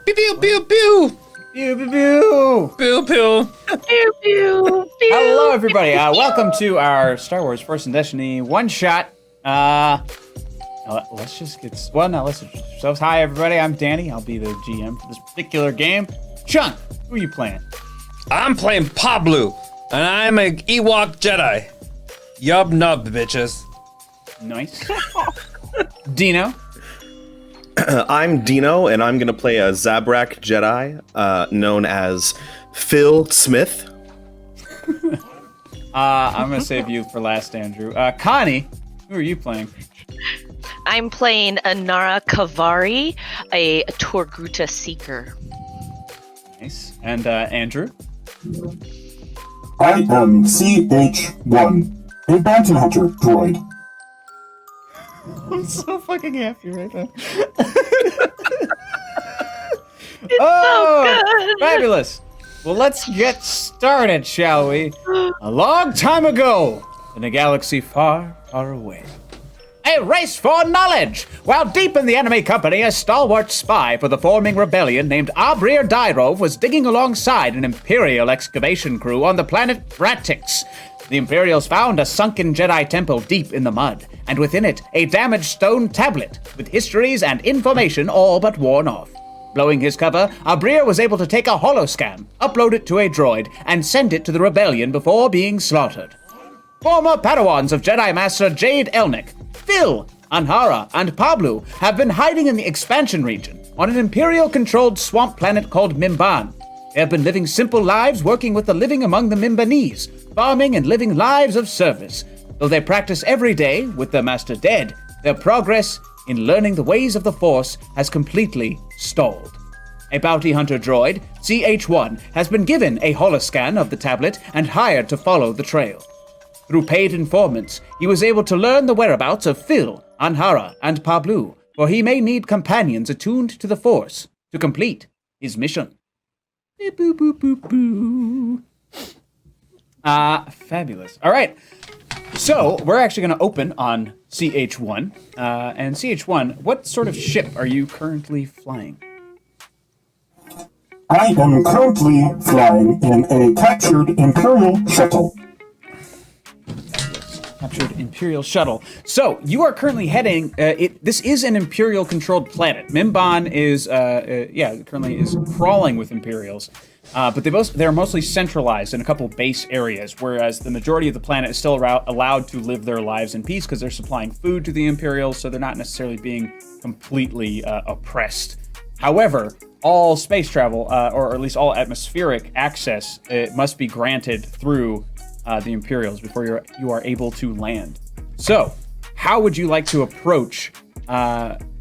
Pew pew pew pew. Pew pew pew. Pew pew. Pew, pew, pew. Hello, everybody. Welcome to our Star Wars Force and Destiny one shot. Let's just get. Well, no, let's introduce ourselves. Hi, everybody. I'm Danny. I'll be the GM for this particular game. Chunk, who are you playing? I'm playing Pablo, and I'm an Ewok Jedi. Yub nub, bitches. Nice. Dino. I'm Dino, and I'm going to play a Zabrak Jedi, known as Phil Smith. I'm going to save you for last, Andrew. Connie, who are you playing? I'm playing Anara Kavari, a Torguta Seeker. Nice. And Andrew? I am CH1, a bounty hunter droid. I'm so fucking happy right now. Oh, so good. fabulous. Well, let's get started, shall we? A long time ago, in a galaxy far, far away. A race for knowledge! While deep in the enemy company, a stalwart spy for the forming rebellion named Abrir Dyrov was digging alongside an Imperial excavation crew on the planet Bratix. The Imperials found a sunken Jedi temple deep in the mud, and within it, a damaged stone tablet with histories and information all but worn off. Blowing his cover, Abrir was able to take a holoscan, upload it to a droid, and send it to the rebellion before being slaughtered. Former Padawans of Jedi Master Jade Elnick, Phil, Anhara, and Pablo have been hiding in the expansion region on an Imperial-controlled swamp planet called Mimban. They have been living simple lives working with the living among the Mimbanese, farming and living lives of service. Though they practice every day, with their master dead, their progress in learning the ways of the Force has completely stalled. A bounty hunter droid, CH1, has been given a holoscan of the tablet and hired to follow the trail. Through paid informants, he was able to learn the whereabouts of Phil, Anhara, and Pablo, for he may need companions attuned to the Force to complete his mission. Boo, boo, boo, boo. Fabulous. All right. So, we're actually going to open on CH1. And CH1, what sort of ship are you currently flying? I am currently flying in a captured Imperial shuttle. Captured Imperial shuttle. So, you are currently heading, this is an Imperial-controlled planet. Mimban is, currently is crawling with Imperials. But they're mostly centralized in a couple base areas, whereas the majority of the planet is still allowed to live their lives in peace because they're supplying food to the Imperials, so they're not necessarily being completely oppressed. However, all space travel, or at least all atmospheric access, must be granted through the Imperials before you are able to land. So, how would you like to approach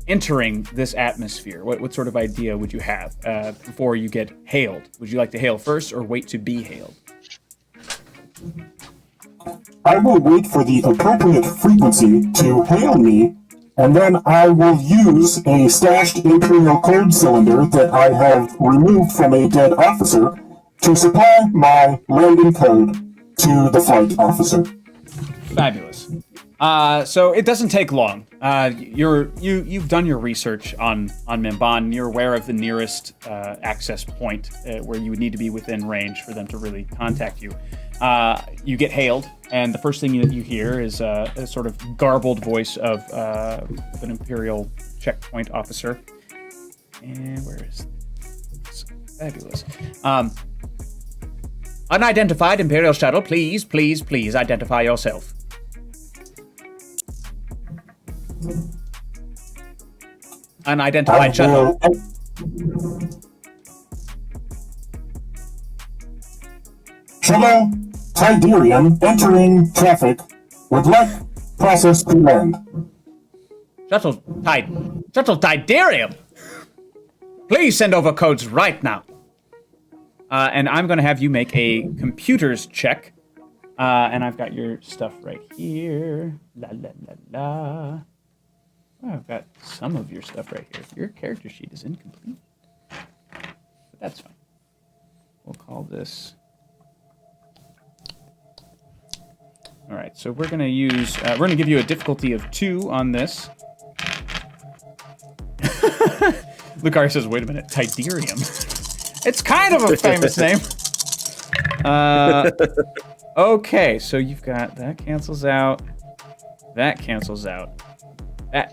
entering this atmosphere? What sort of idea would you have before you get hailed? Would you like to hail first or wait to be hailed? I will wait for the appropriate frequency to hail me, and then I will use a stashed Imperial code cylinder that I have removed from a dead officer to supply my landing code to the flight officer. Fabulous. So it doesn't take long. You've done your research on Mimban. You're aware of the nearest access point where you would need to be within range for them to really contact you. You get hailed, and the first thing that you hear is a sort of garbled voice of an Imperial checkpoint officer. And where is this? Fabulous. Unidentified Imperial shuttle, please identify yourself. Unidentified shuttle. Shuttle Tiderium entering traffic. Would like process to land. Shuttle Tiderium. Please send over codes right now. And I'm going to have you make a computers check. And I've got your stuff right here. La la la la. Oh, I've got some of your stuff right here. Your character sheet is incomplete. But that's fine. We'll call this... All right, so we're going to use... we're going to give you a difficulty of 2 on this. Lucario says, wait a minute, Tiderium. It's kind of a famous name. Okay, so you've got that cancels out. That cancels out.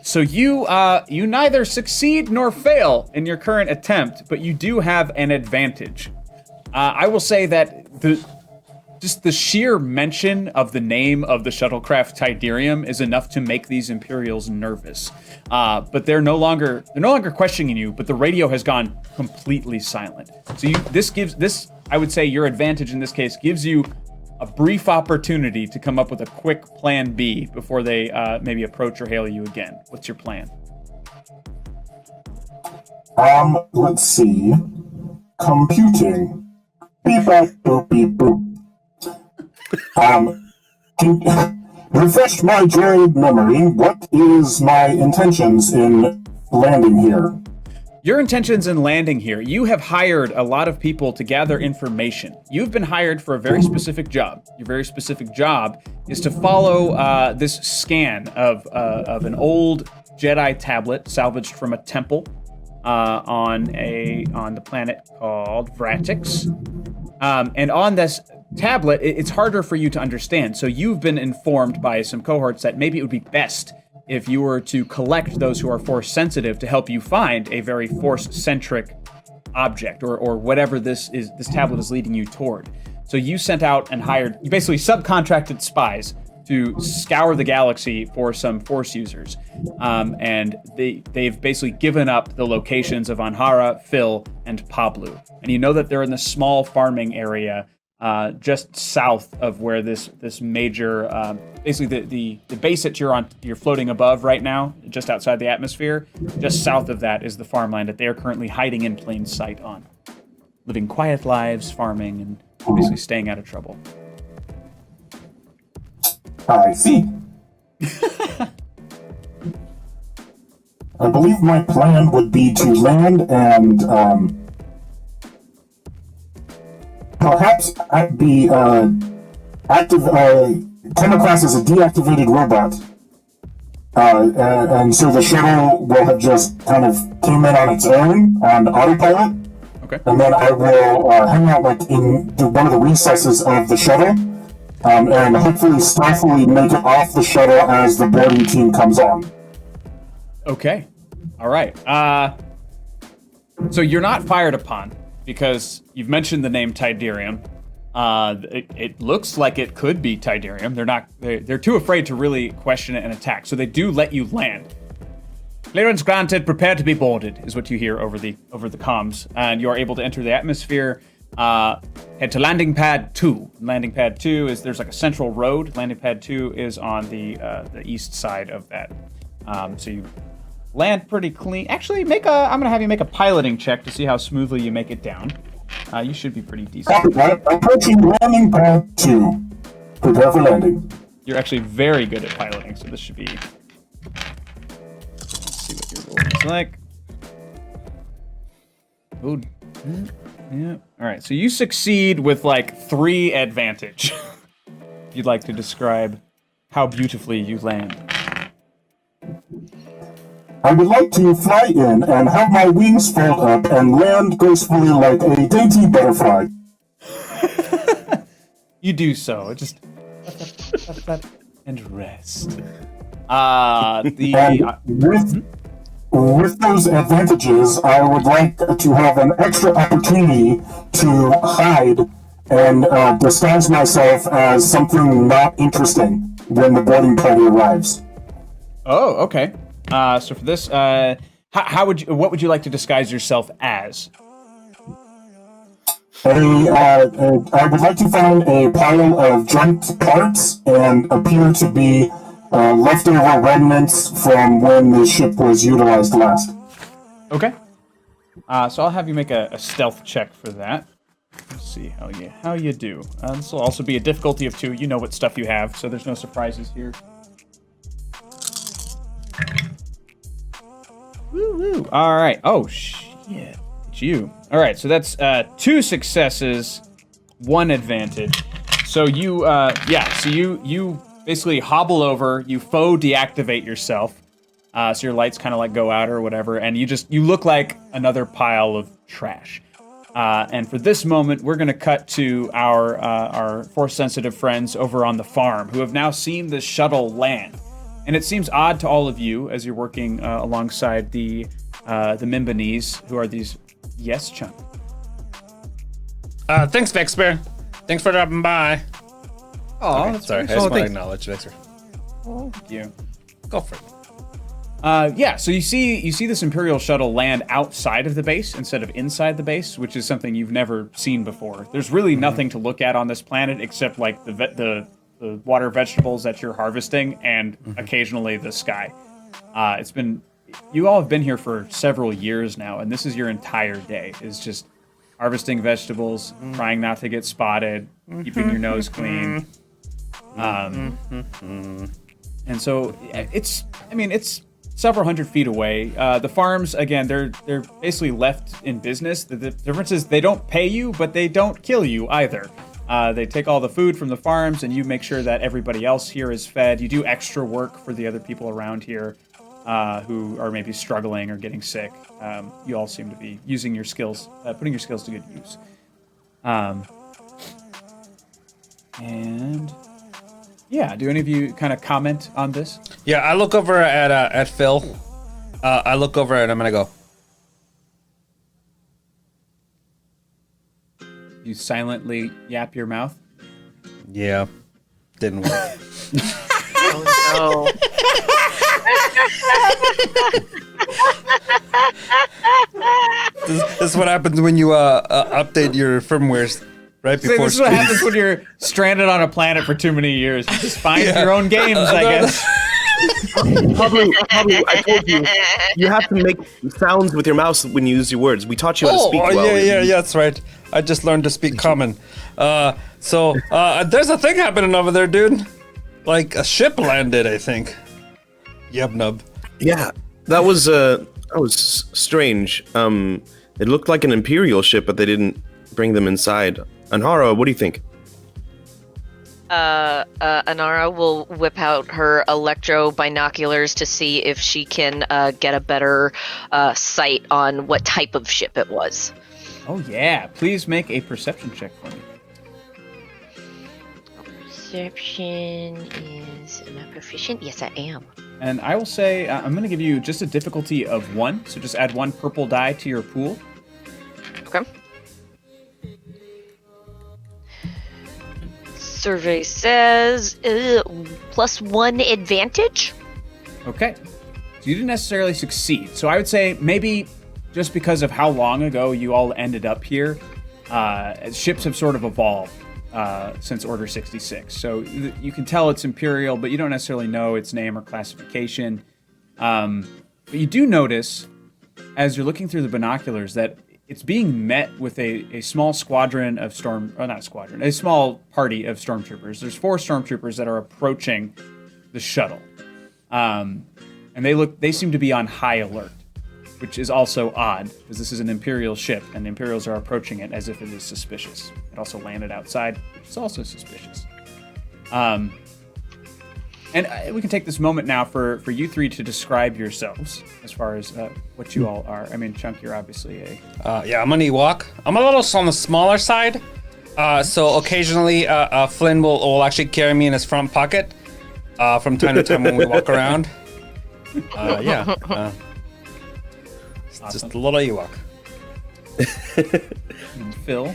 So you neither succeed nor fail in your current attempt, but you do have an advantage. I will say that just the sheer mention of the name of the shuttlecraft Tiderium is enough to make these Imperials nervous. But they're no longer questioning you, but the radio has gone completely silent. So this I would say your advantage in this case gives you a brief opportunity to come up with a quick plan B before they maybe approach or hail you again. What's your plan? Let's see. Computing. Beep boop boop beep boop. Refresh my droid memory. What is my intentions in landing here? Your intentions in landing here, you have hired a lot of people to gather information. You've been hired for a very specific job. Your very specific job is to follow this scan of an old Jedi tablet salvaged from a temple on the planet called Vratix. And on this tablet, it's harder for you to understand. So you've been informed by some cohorts that maybe it would be best if you were to collect those who are force sensitive to help you find a very force centric object or whatever this tablet is leading you toward. So you sent out and hired, you basically subcontracted spies to scour the galaxy for some force users. And they've basically given up the locations of Anhara, Phil, and Pablo. And you know that they're in the small farming area just south of where this major, basically the base that you're floating above right now, just outside the atmosphere. Just south of that is the farmland that they are currently hiding in plain sight on, living quiet lives, farming, and basically staying out of trouble. I see. I believe my plan would be to land and perhaps be active, come across as a deactivated robot. And so the shuttle will have just kind of came in on its own on autopilot. Okay. And then I will hang out like in one of the recesses of the shuttle. And hopefully stealthily make it off the shuttle as the boarding team comes on. Okay. All right. So you're not fired upon because you've mentioned the name Tiderium. It looks like it could be Tiderium. They're too afraid to really question it and attack. So they do let you land. Clearance granted, prepare to be boarded, is what you hear over the comms. And you are able to enter the atmosphere. Head to landing pad 2. Landing pad 2 is, there's like a central road. Landing pad 2 is on the east side of that. So you land pretty clean. Actually, I'm gonna have you make a piloting check to see how smoothly you make it down. You should be pretty decent. Approaching landing pad 2. Prepare for landing. You're actually very good at piloting, so this should be... Let's see what your roll is like. Oh, yeah. All right, so you succeed with like 3 advantage. If you'd like to describe how beautifully you land. I would like to fly in and have my wings fold up and land gracefully like a dainty butterfly. You do so. Just and rest. With those advantages, I would like to have an extra opportunity to hide and disguise myself as something not interesting when the boarding party arrives. Oh, okay. So for this, what would you like to disguise yourself as? I would like to find a pile of junked parts and appear to be leftover remnants from when the ship was utilized last. Okay. So I'll have you make a stealth check for that. Let's see how you do. This will also be a difficulty of 2. You know what stuff you have, so there's no surprises here. Woo-woo. All right. Oh, shit. It's you. All right, so that's 2 successes, 1 advantage. So you basically hobble over, you faux deactivate yourself, So your lights kind of like go out or whatever, and you look like another pile of trash. And for this moment, we're going to cut to our force-sensitive friends over on the farm who have now seen the shuttle land. And it seems odd to all of you as you're working alongside the Mimbanese, who are these... Yes, Chunk? Thanks, Vexper. Thanks for dropping by. Oh, Okay, sorry, I just want to acknowledge Vexper. Thank you. Go for it. Yeah, so you see this Imperial shuttle land outside of the base instead of inside the base, which is something you've never seen before. There's really nothing to look at on this planet except like the water vegetables that you're harvesting and occasionally the sky. You all have been here for several years now, and this is your entire day. Is just harvesting vegetables, trying not to get spotted, keeping your nose clean. And so it's several hundred feet away. The farms, again, they're basically left in business. The difference is they don't pay you, but they don't kill you either. They take all the food from the farms, and you make sure that everybody else here is fed. You do extra work for the other people around here who are maybe struggling or getting sick. You all seem to be using your skills, putting your skills to good use. And yeah, do any of you kind of comment on this? Yeah, I look over at Phil. I look over and I'm gonna go. You silently yap your mouth. Yeah, didn't work. Oh This is what happens when you update your firmwares right So before. this is what happens when you're stranded on a planet for too many years. You just find your own games, I guess. Pablo, I told you, you have to make sounds with your mouth when you use your words. We taught you how to speak well. yeah, that's right. I just learned to speak common. So there's a thing happening over there, dude. Like a ship landed, I think. Yub nub. Yeah, that was strange. It looked like an Imperial ship, but they didn't bring them inside. Anhara, what do you think? Anara will whip out her electro binoculars to see if she can get a better sight on what type of ship it was. Oh yeah, please make a perception check for me. Perception is... Am I proficient? Yes, I am. And I will say, I'm going to give you just a difficulty of 1, so just add 1 purple die to your pool. Okay. Survey says +1 advantage. Okay. So you didn't necessarily succeed. So I would say maybe just because of how long ago you all ended up here, ships have sort of evolved since Order 66. So you can tell it's Imperial, but you don't necessarily know its name or classification. But you do notice, as you're looking through the binoculars, that it's being met with a small squadron of a small party of stormtroopers. There's 4 stormtroopers that are approaching the shuttle. And they seem to be on high alert, which is also odd, because this is an Imperial ship, and the Imperials are approaching it as if it is suspicious. It also landed outside, which is also suspicious. And we can take this moment now for you 3 to describe yourselves as far as what you all are. I mean, Chunk, you're obviously Yeah, I'm an Ewok. I'm a little on the smaller side. So occasionally Flynn will actually carry me in his front pocket from time to time when we walk around. Yeah. Awesome. Just a little Ewok. And Phil.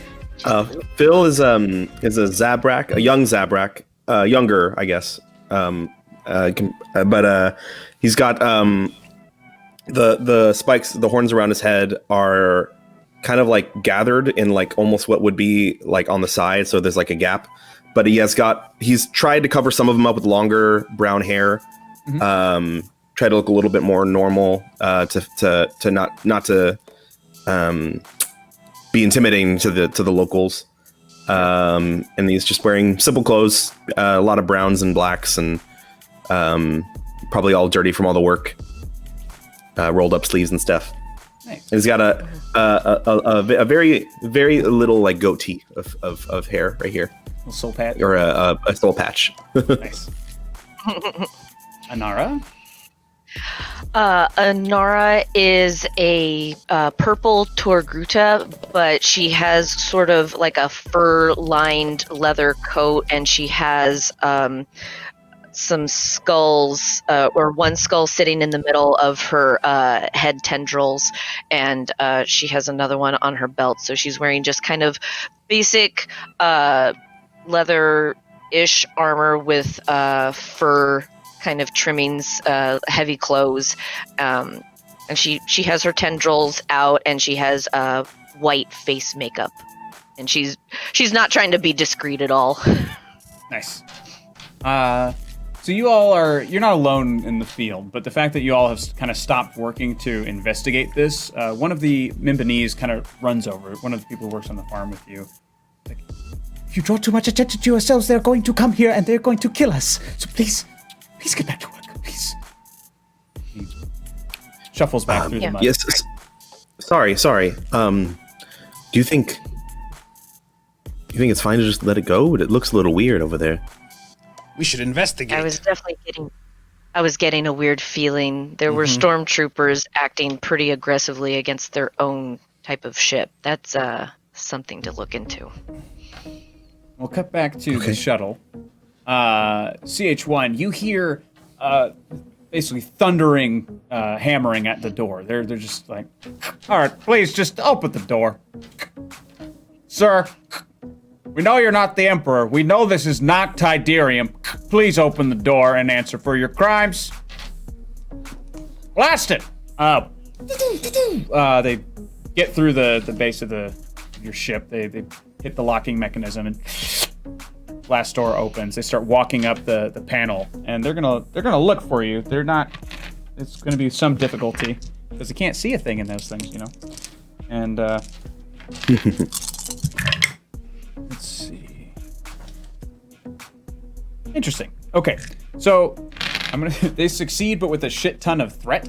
Phil is a Zabrak, a young Zabrak, younger, I guess. But he's got the spikes, the horns around his head are kind of like gathered in like almost what would be like on the side, so there's like a gap. But he's tried to cover some of them up with longer brown hair. Mm-hmm. Try to look a little bit more normal, to not to be intimidating to the locals. And he's just wearing simple clothes, a lot of browns and blacks, and probably all dirty from all the work, rolled up sleeves and stuff. Nice. And he's got a very, very little like goatee of hair right here, A soul patch. or a soul patch. Nice. Anara. Anara is a purple Torguta, but she has sort of like a fur-lined leather coat, and she has some skulls, or one skull sitting in the middle of her head tendrils, and she has another one on her belt. So she's wearing just kind of basic leather-ish armor with fur kind of trimmings, heavy clothes, and she has her tendrils out, and she has white face makeup, and she's not trying to be discreet at all. Nice. So you're not alone in the field, but the fact that you all have kind of stopped working to investigate this, one of the Mimbanese kind of runs over, one of the people who works on the farm with you. Like, if you draw too much attention to yourselves, they're going to come here and they're going to kill us. So please get back to work, please. He shuffles back through the mud. Yes, sorry. Do you think it's fine to just let it go? It looks a little weird over there. We should investigate. I was getting a weird feeling. There were stormtroopers acting pretty aggressively against their own type of ship. That's something to look into. We'll cut back to the shuttle. CH1, you hear basically thundering, hammering at the door. They're just like, all right, please just open the door. Sir, we know you're not the Emperor. We know this is not Tiderium. Please open the door and answer for your crimes. Blast it! They get through the base of your ship. They hit the locking mechanism, and blast door opens. They start walking up the panel, and they're gonna look for you. They're not. It's gonna be some difficulty because they can't see a thing in those things, you know. And let's see. Interesting. Okay, so they succeed, but with a shit ton of threat.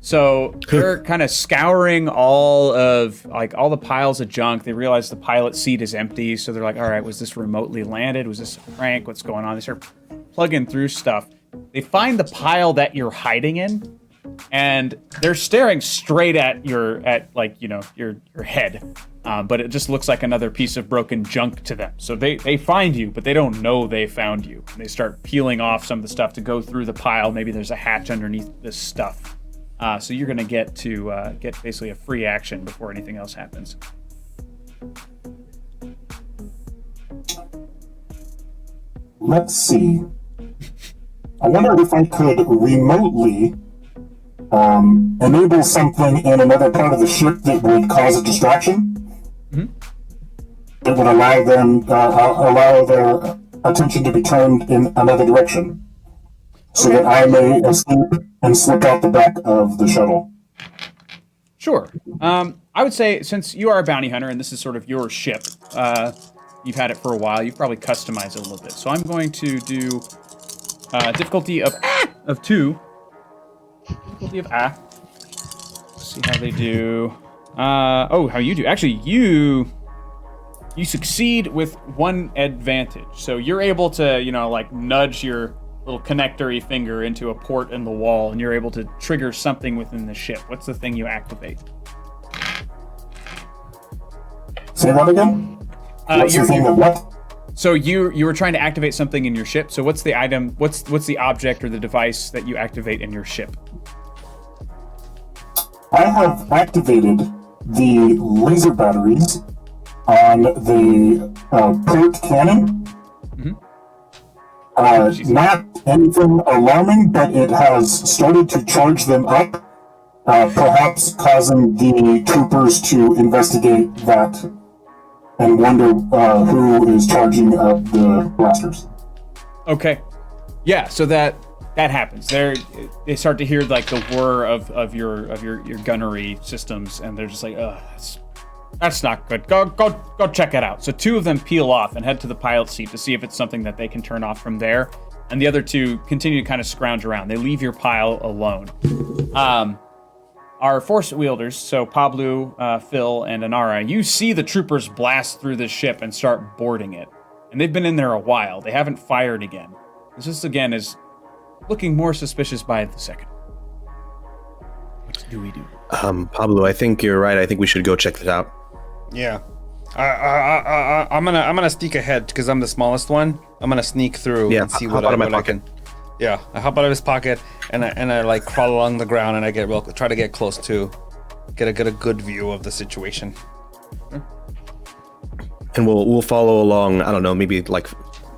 So they're kind of scouring all the piles of junk. They realize the pilot seat is empty, so they're like, all right, was this remotely landed? Was this a prank? What's going on? They start plugging through stuff. They find the pile that you're hiding in, and they're staring straight at your head. But it just looks like another piece of broken junk to them. So they find you, but they don't know they found you. They start peeling off some of the stuff to go through the pile. Maybe there's a hatch underneath this stuff. So you're going to get basically a free action before anything else happens. Let's see. I wonder if I could remotely enable something in another part of the ship that would cause a distraction. Mm-hmm. That would allow their attention to be turned in another direction. So that I may escape and slip out the back of the shuttle. Sure. I would say, since you are a bounty hunter and this is sort of your ship, you've had it for a while, you've probably customized it a little bit. So I'm going to do difficulty of 2. Difficulty of Let's see how they do. How you do. Actually, you succeed with 1 advantage. So you're able to, nudge your little connector-y finger into a port in the wall, and you're able to trigger something within the ship. What's the thing you activate? Say that again? What's the thing of what? So you were trying to activate something in your ship. So what's the item? What's the object or the device that you activate in your ship? I have activated the laser batteries on the port cannon. Mm-hmm. Not anything alarming, but it has started to charge them up, perhaps causing the troopers to investigate that and wonder who is charging up the blasters. Okay. Yeah, so that happens. They start to hear like the whir of your gunnery systems, and they're just like, ugh, that's not good. Go check it out. So 2 of them peel off and head to the pilot seat to see if it's something that they can turn off from there. And the other 2 continue to kind of scrounge around. They leave your pile alone. Our force wielders, so Pablo, Phil, and Anara, you see the troopers blast through the ship and start boarding it. And they've been in there a while. They haven't fired again. This again is looking more suspicious by the second. do we do? Pablo, I think you're right. I think we should go check that out. Yeah. I'm gonna sneak ahead because I'm the smallest one. I'm gonna sneak through and see what I can. Yeah, I hop out of his pocket and I like crawl along the ground and I try to get close to, get a good view of the situation. And we'll follow along. I don't know, maybe like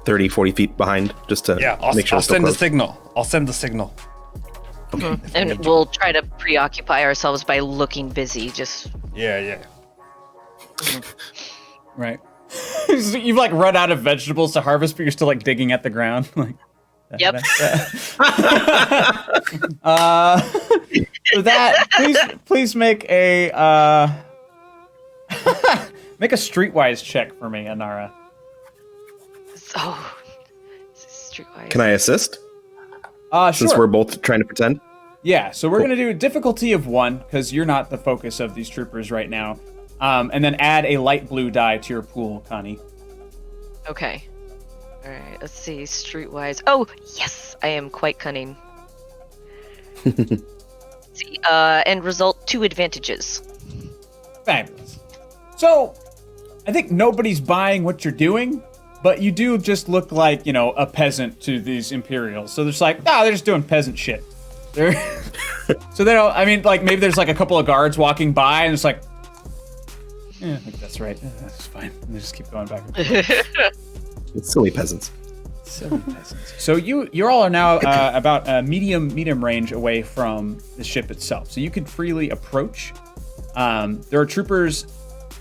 30, 40 feet behind, just to make sure. I'll send the signal. I'll send the signal. Okay. And we'll try to preoccupy ourselves by looking busy. Just Yeah. Right. You've like run out of vegetables to harvest, but you're still like digging at the ground. Like. Yep. For that, please make a make a streetwise check for me, Anara. oh, streetwise. Can I assist? Sure. Since we're both trying to pretend? Yeah, so we're gonna do a difficulty of 1, because you're not the focus of these troopers right now. And then add a light blue die to your pool, Connie. Okay. All right. Let's see. Streetwise. Oh yes, I am quite cunning. Let's see. End result 2 advantages. Fabulous. So, I think nobody's buying what you're doing, but you do just look like, a peasant to these Imperials. So they're just like, they're just doing peasant shit. They're so they don't. I mean, like maybe there's like a couple of guards walking by, and it's like, I think that's right. That's fine. And they just keep going back and forth. Silly peasants. Silly peasants. So you all are now about a medium range away from the ship itself. So you can freely approach. There are troopers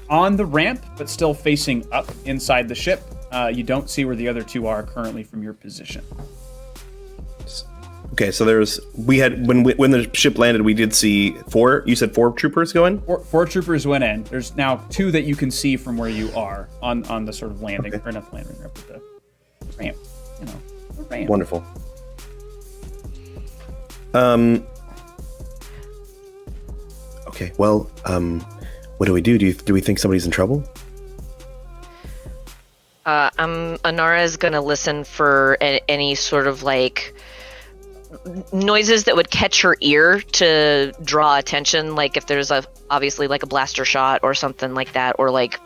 on the ramp, but still facing up inside the ship. You don't see where the other 2 are currently from your position. Okay, so when the ship landed, we did see 4. You said 4 troopers go in? 4 troopers went in. There's now 2 that you can see from where you are on the sort of landing, or not the landing ramp, but the ramp. The ramp. Wonderful. Okay, well, what do we do? Do we think somebody's in trouble? Anara's gonna listen for any sort of like noises that would catch her ear to draw attention, like if there's obviously like a blaster shot or something like that, or like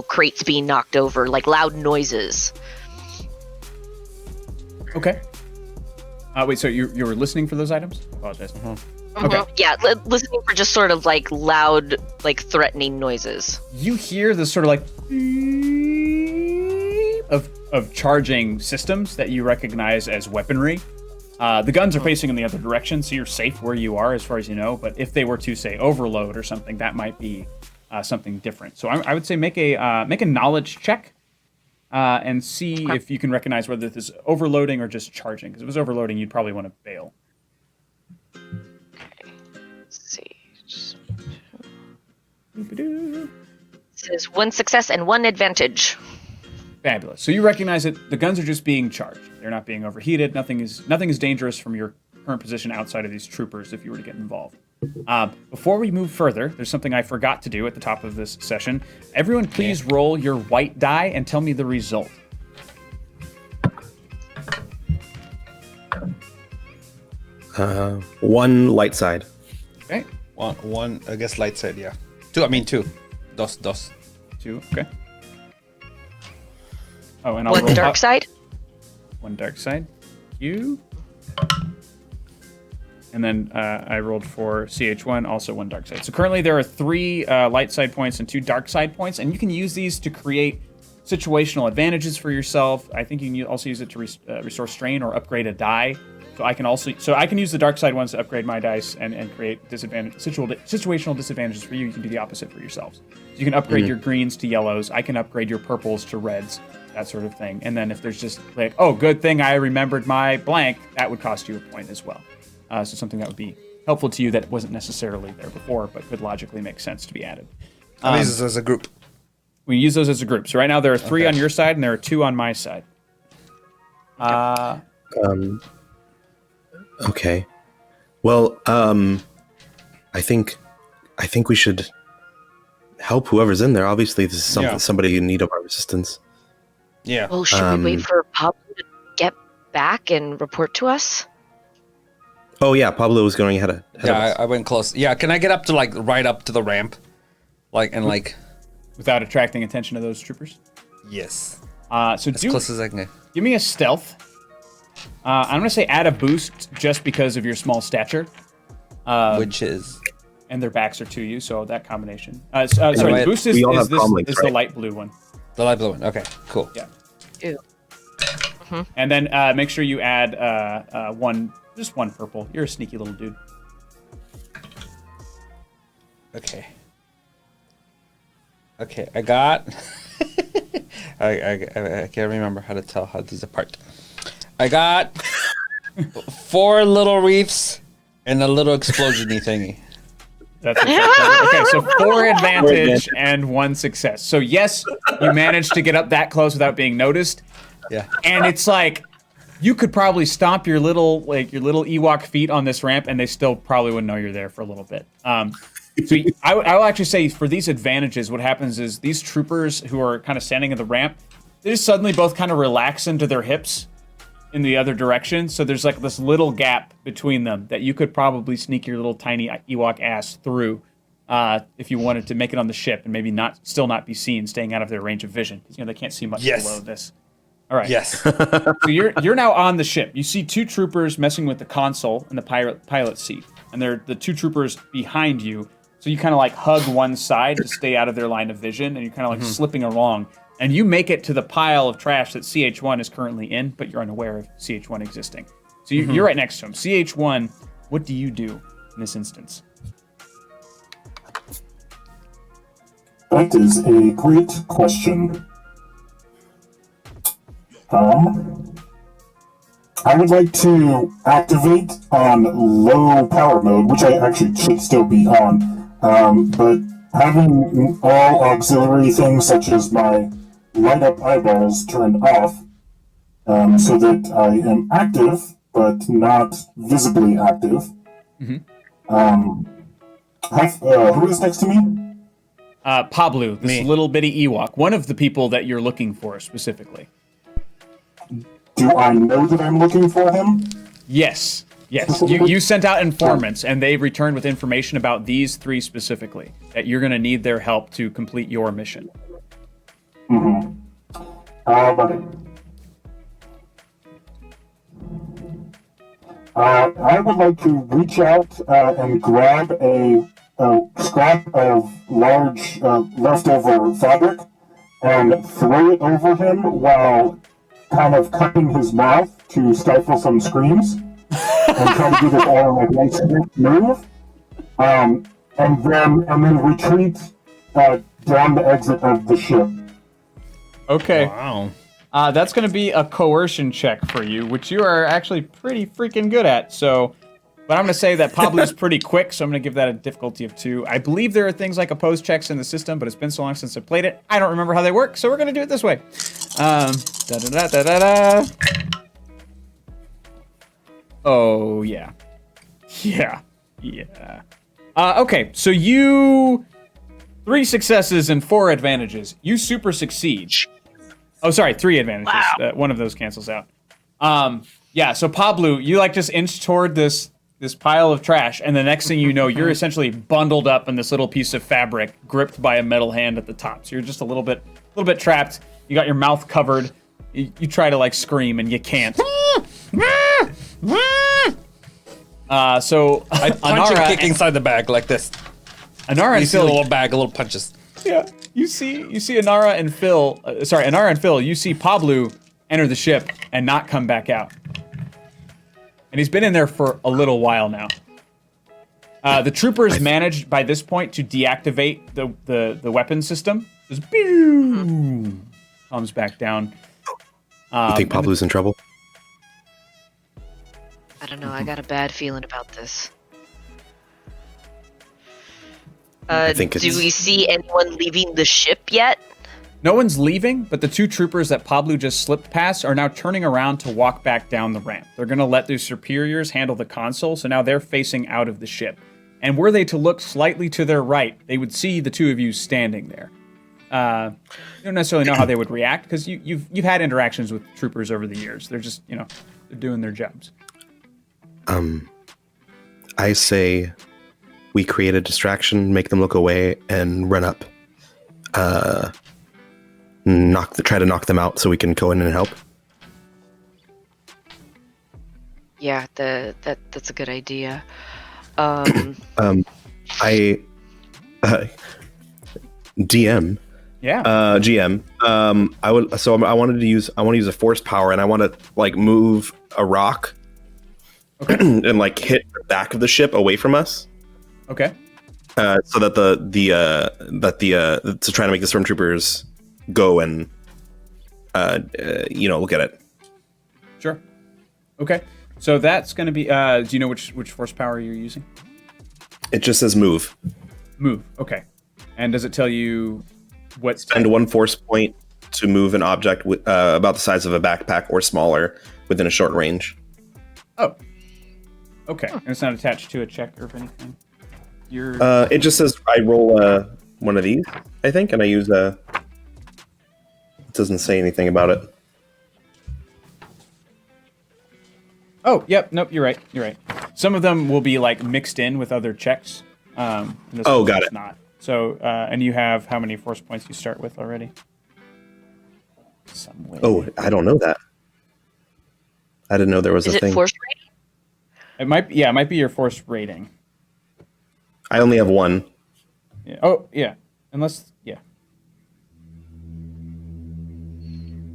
crates being knocked over, like loud noises. Okay. Wait, so you were listening for those items? I apologize. Okay. Yeah, listening for just sort of like loud, like threatening noises. You hear this sort of like of charging systems that you recognize as weaponry. The guns are facing in the other direction, so you're safe where you are as far as you know. But if they were to say overload or something, that might be something different. So I would say make a knowledge check and see if you can recognize whether this is overloading or just charging. Because if it was overloading, you'd probably want to bail. Okay. Let's see. It says 1 success and 1 advantage. Fabulous. So you recognize that the guns are just being charged. They're not being overheated. Nothing is dangerous from your current position outside of these troopers if you were to get involved. Before we move further, there's something I forgot to do at the top of this session. Everyone, please roll your white die and tell me the result. One light side. Okay. One. I guess light side. Yeah. 2. I mean 2. Dos. 2. Okay. Oh, and I'll One roll dark side. 1 dark side. You. And then I rolled for CH1, also 1 dark side. So currently there are 3 light side points and 2 dark side points, and you can use these to create situational advantages for yourself. I think you can also use it to restore strain or upgrade a die. So I can use the dark side ones to upgrade my dice and create situational disadvantages for you. You can do the opposite for yourselves. So you can upgrade your greens to yellows. I can upgrade your purples to reds, that sort of thing. And then if there's just like, oh, good thing I remembered my blank, that would cost you a point as well. So something that would be helpful to you that wasn't necessarily there before, but could logically make sense to be added. I use this as a group. We use those as a group. So right now there are 3 on your side and there are 2 on my side. Okay. Well, I think we should help whoever's in there. Obviously, this is somebody in need of our assistance. Yeah. Well, should we wait for Pablo to get back and report to us? Oh yeah, Pablo was going ahead of Yeah, us. I went close. Yeah, can I get up to like right up to the ramp, like Without attracting attention to those troopers. yes, So as close as I can get. give me a stealth. I'm gonna say add a boost just because of your small stature. Which is And their backs are to you, so that combination. Sorry, the right. boost is We all have this comlinks, is right? the light blue one. the light blue one. Okay, cool. Yeah. Ew. And then make sure you add just one purple. You're a sneaky little dude. Okay. Okay, I got. I can't remember how to tell how these apart. I got 4 little reefs and a little explosiony thingy. That's okay. So 4 advantage and 1 success. So yes, you managed to get up that close without being noticed. Yeah. And it's like you could probably stomp your little Ewok feet on this ramp, and they still probably wouldn't know you're there for a little bit. So I will actually say for these advantages, what happens is these troopers who are kind of standing at the ramp, they just suddenly both kind of relax into their hips in the other direction. So there's like this little gap between them that you could probably sneak your little tiny Ewok ass through if you wanted to make it on the ship and maybe still not be seen, staying out of their range of vision. You know, they can't see much Yes. below this. All right. Yes. So you're now on the ship. You see 2 troopers messing with the console in the pilot seat, and they're the 2 troopers behind you. So you kind of like hug one side to stay out of their line of vision, and you're kind of like slipping along. And you make it to the pile of trash that CH1 is currently in, but you're unaware of CH1 existing. So you're right next to him. CH1, what do you do in this instance? That is a great question. I would like to activate on low power mode, which I actually should still be on. But having all auxiliary things such as my light up eyeballs turned off, so that I am active but not visibly active. Who is next to me? Pablo, this Me. little bitty Ewok, one of the people that you're looking for specifically. Do I know that I'm looking for him? Yes. You sent out informants, and they returned with information about these 3 specifically, that you're going to need their help to complete your mission. I would like to reach out and grab a scrap of large leftover fabric and throw it over him while kind of cutting his mouth to stifle some screams and try to do this all in like one swift move. And then retreat down the exit of the ship. Okay. Wow. That's going to be a coercion check for you, which you are actually pretty freaking good at. So, but I'm going to say that Pablo's pretty quick, so I'm going to give that a difficulty of 2. I believe there are things like opposed checks in the system, but it's been so long since I played it, I don't remember how they work, so we're going to do it this way. Da-da-da-da-da-da. Oh, yeah. Yeah. Okay, so you... 3 successes and 4 advantages. You super succeed. Oh, sorry, 3 advantages. Wow. One of those cancels out. Yeah, so Pablo, you like just inch toward this pile of trash, and the next thing you know, you're essentially bundled up in this little piece of fabric, gripped by a metal hand at the top. So you're just a little bit trapped. You got your mouth covered. You try to like scream, and you can't. So I punch and kick inside the bag like this. Anara You and see the Phil, little bag, little punches. yeah, you see Anara and Phil. Anara and Phil. You see Pablo enter the ship and not come back out, and he's been in there for a little while now. The troopers managed by this point to deactivate the weapon system. Just comes back down. You think Pablo's in trouble? I don't know. I got a bad feeling about this. I think Do it's- we see anyone leaving the ship yet? No one's leaving, but the 2 troopers that Pablo just slipped past are now turning around to walk back down the ramp. They're going to let their superiors handle the console, so now they're facing out of the ship. And were they to look slightly to their right, they would see the 2 of you standing there. You don't necessarily know how they would react, because you've had interactions with troopers over the years. They're just, they're doing their jobs. I say we create a distraction, make them look away, and run up. Try to knock them out so we can go in and help. Yeah, that's a good idea. DM. Yeah. GM. I want to use a force power, and I want to like move a rock, and like hit the back of the ship away from us. Okay. So that to try to make the stormtroopers go and look at it. Sure. Okay. So that's going to be. Do you know which force power you're using? It just says move. Move. Okay. And does it tell you what? Spend 1 force point to move an object with, about the size of a backpack or smaller within a short range. Oh. Okay. And it's not attached to a check or anything. It just says I roll one of these, I think, and I use a. It doesn't say anything about it. Oh, yep. Nope. You're right. You're right. Some of them will be like mixed in with other checks. And this Oh, one's got just it. Not. So, and you have how many force points you start with already? Some way. Oh, I don't know that. I didn't know there was Is a it thing. force rating? It might. Yeah, it might be your force rating. I only have 1. Yeah. Oh, yeah. Unless, yeah.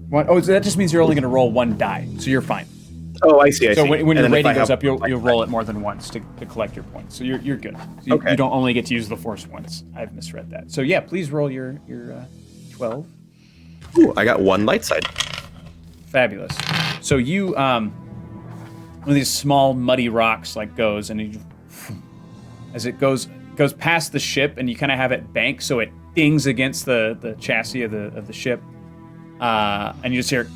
One. Oh, so that just means you're only going to roll 1 die, so you're fine. Oh, I see. I So see. when And your then if rating I goes have- up, you'll roll it more than once to collect your points. So you're good. So Okay. You don't only get to use the force once. I've misread that. So yeah, please roll your 12. Ooh, I got 1 light side. Fabulous. So you one of these small muddy rocks like goes and you, as it goes past the ship and you kind of have it bank so it dings against the chassis of the ship. And you just hear,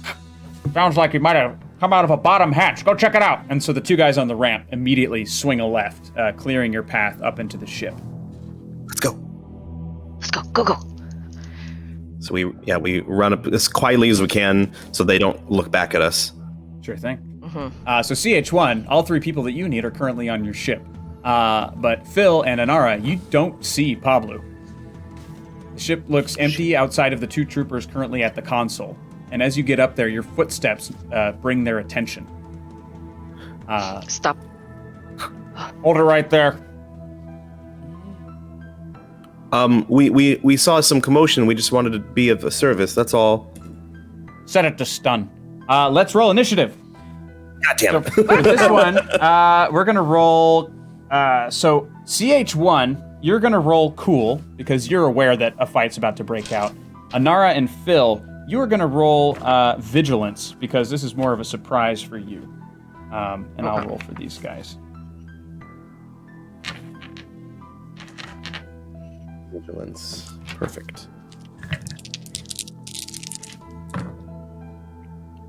sounds like you might have come out of a bottom hatch. Go check it out. And so the 2 guys on the ramp immediately swing a left, clearing your path up into the ship. Let's go. Let's go. Go. So we run up as quietly as we can so they don't look back at us. Sure thing. So CH1, all 3 people that you need are currently on your ship. But Phil and Anara, you don't see Pablo. The ship looks empty outside of the 2 troopers currently at the console. And as you get up there, your footsteps bring their attention. Stop. Hold it right there. We saw some commotion. We just wanted to be of a service. That's all. Set it to stun. Let's roll initiative. God damn it. For this one, we're going to roll... so CH1, you're going to roll cool because you're aware that a fight's about to break out. Anara and Phil, you are going to roll vigilance because this is more of a surprise for you. And I'll roll for these guys. Vigilance. Perfect.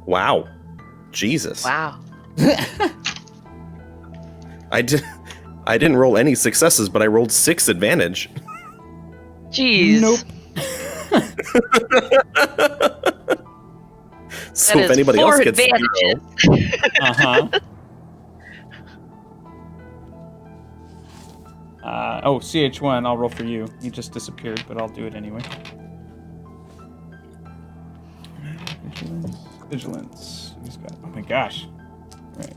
Wow. Jesus. Wow. I didn't roll any successes, but I rolled 6 advantage. Jeez. Nope. So That if is anybody 4 else gets 0, advantages. Uh-huh. CH1, I'll roll for you. You just disappeared, but I'll do it anyway. Vigilance. Who's got? Oh my gosh. Right.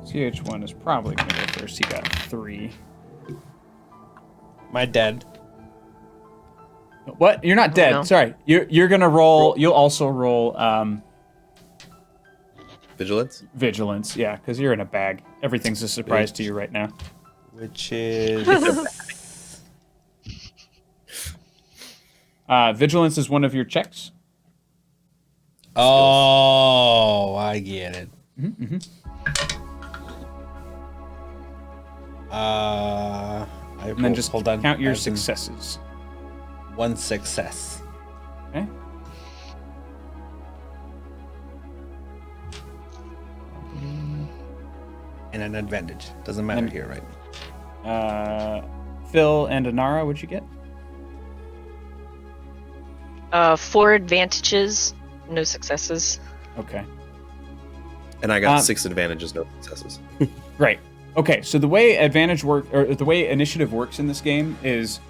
CH1 is probably going to go first. He got 3. Am I dead? What? You're not dead. no. Sorry. You're going to roll. You'll also roll vigilance? vigilance. Yeah, because you're in a bag. Everything's a surprise to you right now. Which is Vigilance is one of your checks. oh, I get it. I And then just hold on. count your As in successes. 1 success. Okay. And an advantage. Doesn't matter And- here, right? Phil and Anara, what'd you get? 4 advantages, no successes. Okay. And I got 6 advantages, no successes. Great. Okay, so the way the way initiative works in this game is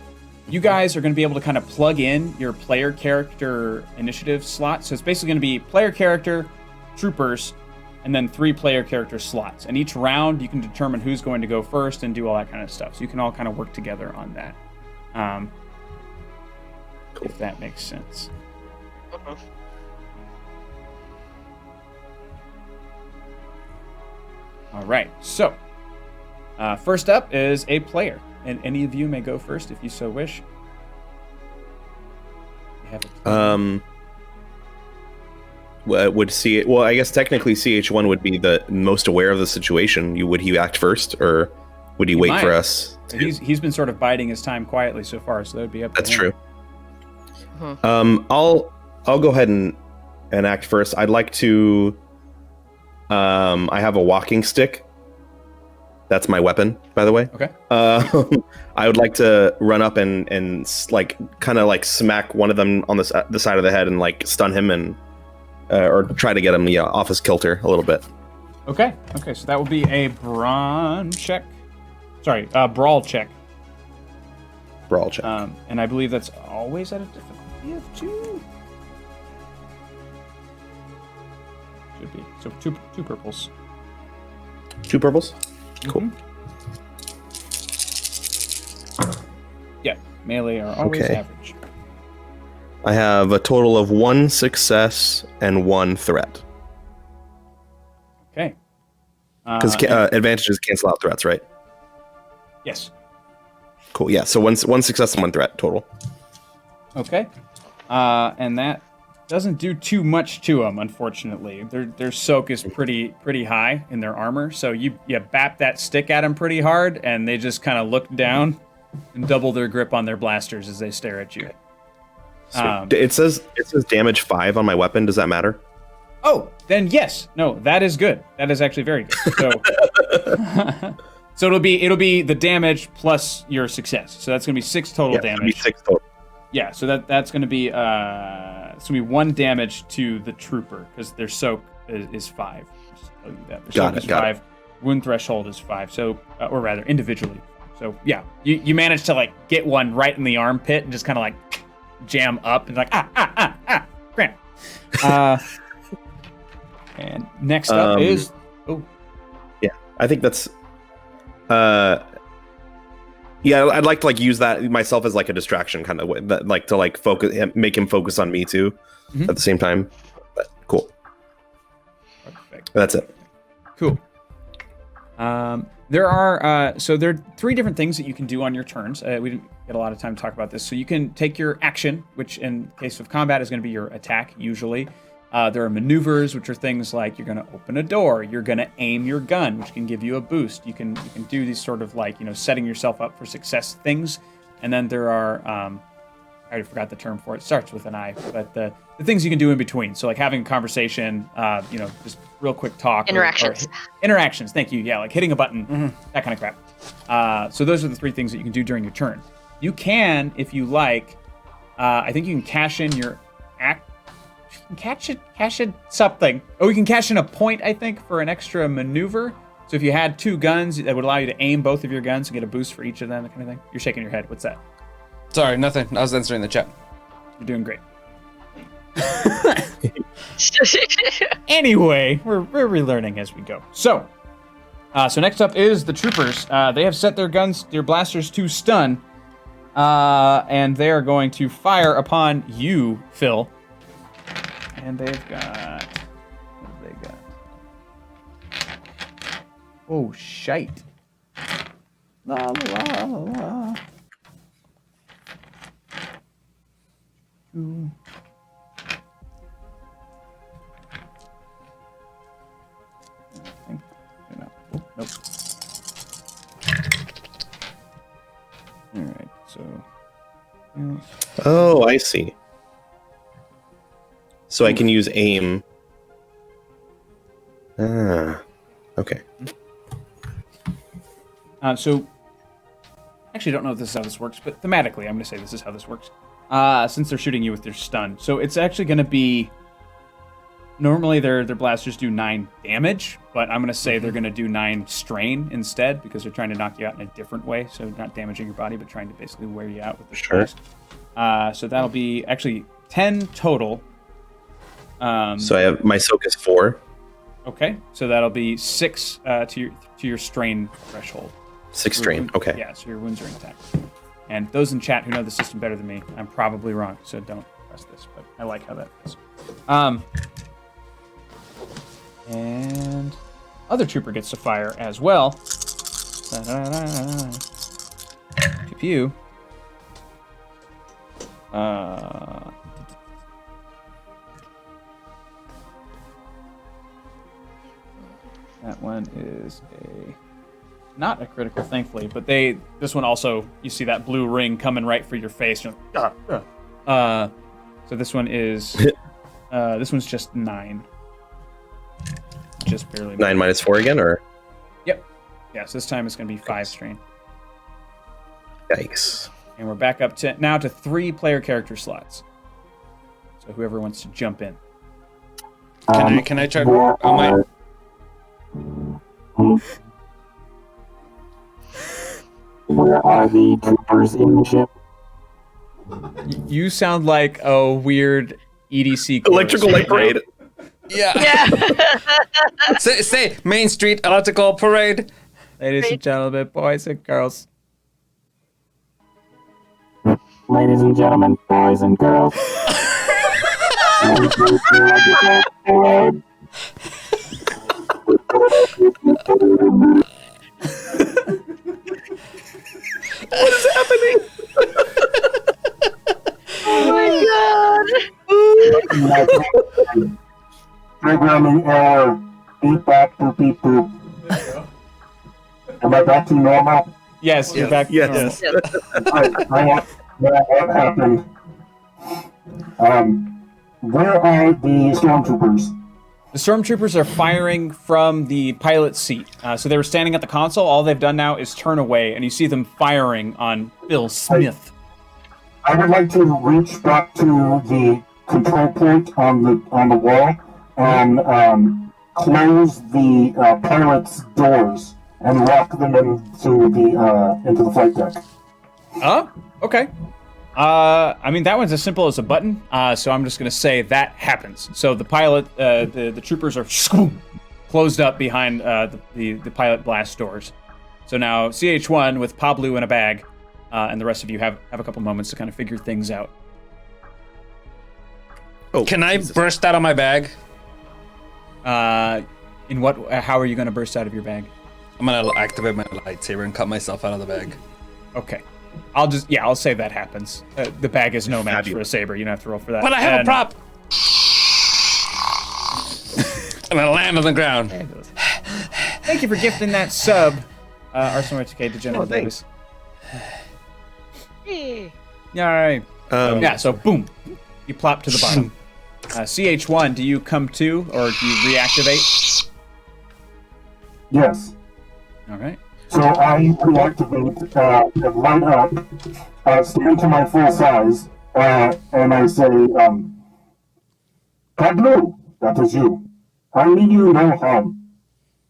you guys are going to be able to kind of plug in your player character initiative slot. So it's basically going to be player character, troopers, and then 3 player character slots. And each round you can determine who's going to go first and do all that kind of stuff. So you can all kind of work together on that. Cool. If that makes sense. All right, so first up is a player, and any of you may go first if you so wish. You have a Well, I guess technically CH1 would be the most aware of the situation. Would he act first, or would he wait might. for us? He's been sort of biding his time quietly so far, so that would be up to That's him. true. I'll go ahead and act first. I'd like to. I have a walking stick. That's my weapon, by the way. Okay. I would like to run up and like kind of like smack one of them on the side of the head and like stun him and or try to get him off his kilter a little bit. Okay. Okay. So that will be a brawn check. Sorry, brawl check. Brawl check. And I believe that's always at a difficulty of 2. Should be. So two purples. 2 purples. Cool. Yeah, melee are always Okay. average. I have a total of 1 success and 1 threat. Okay. Because advantages cancel out threats, right? Yes. Cool. Yeah. So one success and 1 threat total. Okay. And that doesn't do too much to them, unfortunately. Their soak is pretty high in their armor, so you bap that stick at them pretty hard, and they just kind of look down and double their grip on their blasters as they stare at you. It says damage 5 on my weapon. Does that matter? Oh, then yes. No, that is good. That is actually very good. So, so it'll be the damage plus your success. So that's gonna be 6 total damage. It'll be 6 total. Yeah. So that's gonna be 1 damage to the trooper because their soak is 5. Just tell you that. Their soak is 5. Wound threshold is 5. So, or rather, individually. So yeah, you manage to like get one right in the armpit and just kind of like jam up and like cramp. And next up is yeah, I think that's yeah, I'd like to like use that myself as like a distraction kind of way, that like to like focus, make him focus on me too at the same time. But cool. Perfect. That's it. Cool. There are 3 different things that you can do on your turns. We didn't get a lot of time to talk about this. So you can take your action, which in case of combat is going to be your attack usually. There are maneuvers, which are things like you're going to open a door, you're going to aim your gun, which can give you a boost. You can do these sort of like setting yourself up for success things. And then there are I already forgot the term for it. It starts with an I, but the things you can do in between. So like having a conversation, just real quick talk. Interactions. Interactions, thank you. Yeah, like hitting a button, that kind of crap. So those are the 3 things that you can do during your turn. You can, if you like, I think you can cash in your cash in something. Oh, you can cash in a point, I think, for an extra maneuver. So if you had 2 guns, that would allow you to aim both of your guns and get a boost for each of them, that kind of thing. You're shaking your head. What's that? Sorry, nothing. I was answering the chat. You're doing great. Anyway, we're relearning as we go. So next up is the troopers. They have set their blasters to stun, and they are going to fire upon you, Phil. And they've got... What have they got? Oh, shite. La la la la. 2. Oh, nope. Alright, so... Oh, I see. So I can use aim. Okay. So, actually, I don't know if this is how this works, but thematically, I'm going to say this is how this works. Since they're shooting you with their stun. So it's actually going to be Normally their blasters do 9 damage, but I'm going to say they're going to do 9 strain instead because they're trying to knock you out in a different way. So not damaging your body, but trying to basically wear you out with the blast. So that'll be actually 10 total. So I have my soak is 4. Okay, so that'll be 6 to your strain threshold. 6 strain. Okay. Yeah, so your wounds are intact. And those in chat who know the system better than me, I'm probably wrong, so don't press this, but I like how that feels. And other trooper gets to fire as well. Pew pew. That one is not a critical, thankfully, but this one also, you see that blue ring coming right for your face. You're like, so this one is, this one's just 9. Just barely. 9 minus 4 again, or? Yep. Yeah, so this time it's going to be 5 strain. Yikes. And we're back up to 3 player character slots. So whoever wants to jump in. Can I try? Oh my. Where are the troopers in the ship? You sound like a weird EDC chorus. Electrical Light Parade. Yeah. say Main Street Electrical Parade. Ladies and gentlemen, boys and girls. Ladies and gentlemen, boys and girls. What is happening? Oh my god! Programming error. Beep bop boop beep boop. Am I back to normal? Yes, you're back. Yes. What happened? Where are the stormtroopers? The stormtroopers are firing from the pilot's seat. So they were standing at the console. All they've done now is turn away, and you see them firing on Bill Smith. I would like to reach back to the control point on the wall and close the pilot's doors and lock them into the flight deck. Oh, okay. I mean, that one's as simple as a button, so I'm just going to say that happens. So the pilot, the troopers are closed up behind the pilot blast doors. So now CH1 with Pablo in a bag, and the rest of you have a couple moments to kind of figure things out. Oh, Can I burst out of my bag? In what? How are you going to burst out of your bag? I'm gonna activate my lightsaber and cut myself out of the bag. Okay. I'll say that happens. The bag is no match for a saber. You don't have to roll for that. But I have a prop. And I land on the ground. Thank you for gifting that sub, Arsenal HK Degenerate Davis. Hey. All right. So boom, you plop to the bottom. CH1, do you come to or do you reactivate? Yes. All right. So I reactivate and light up, stand to my full size, and I say, Pablo, that is you. I mean you no harm.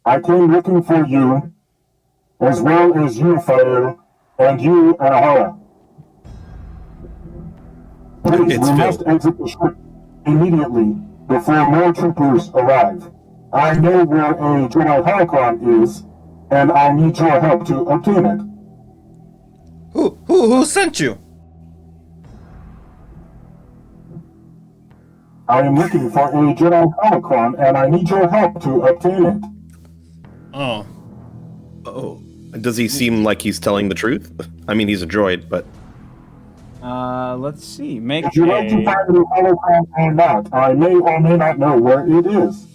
I came looking for you, as well as you, Fire, and you, Anahara. Please, It's we must exit the ship immediately before more troopers arrive. I know where a Jedi Holocron is, and I need your help to obtain it. Who sent you? I am looking for a Jedi Holocron, and I need your help to obtain it. Oh. Oh. Does he seem like he's telling the truth? I mean, he's a droid, but... Let's see. Make If you like to find the Holocron or not, I may or may not know where it is.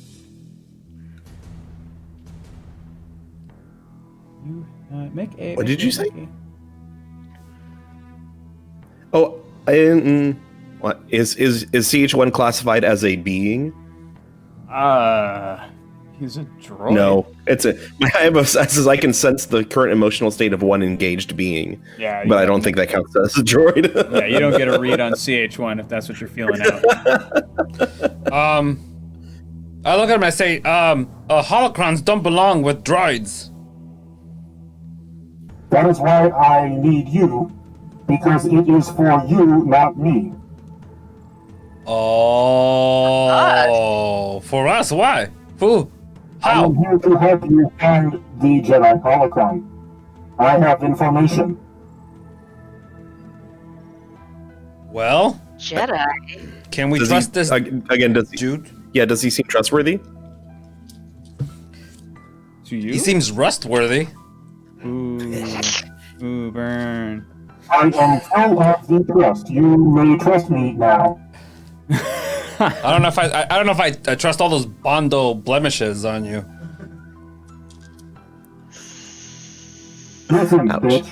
Make a. What did you say? make a- Oh, what is CH1 classified as a being? He's a droid. No, it's a. I have a sense I can sense the current emotional state of one engaged being. Yeah, but I don't think that counts as a droid. Yeah, you don't get a read on CH1 if that's what you're feeling out. I look at him and I say, holocrons don't belong with droids. That is why I need you, because it is for you, not me. Oh, for us? Why? Who? I How? am here to help you find the Jedi holocron. I have information. Well, Jedi. can we Does trust he, this again? Does he, dude? yeah? Does he seem trustworthy? To you? He seems rustworthy. Ooh, burn. I am full of the trust. You may trust me now. I don't know if I trust all those Bondo blemishes on you. Listen, Ouch. bitch.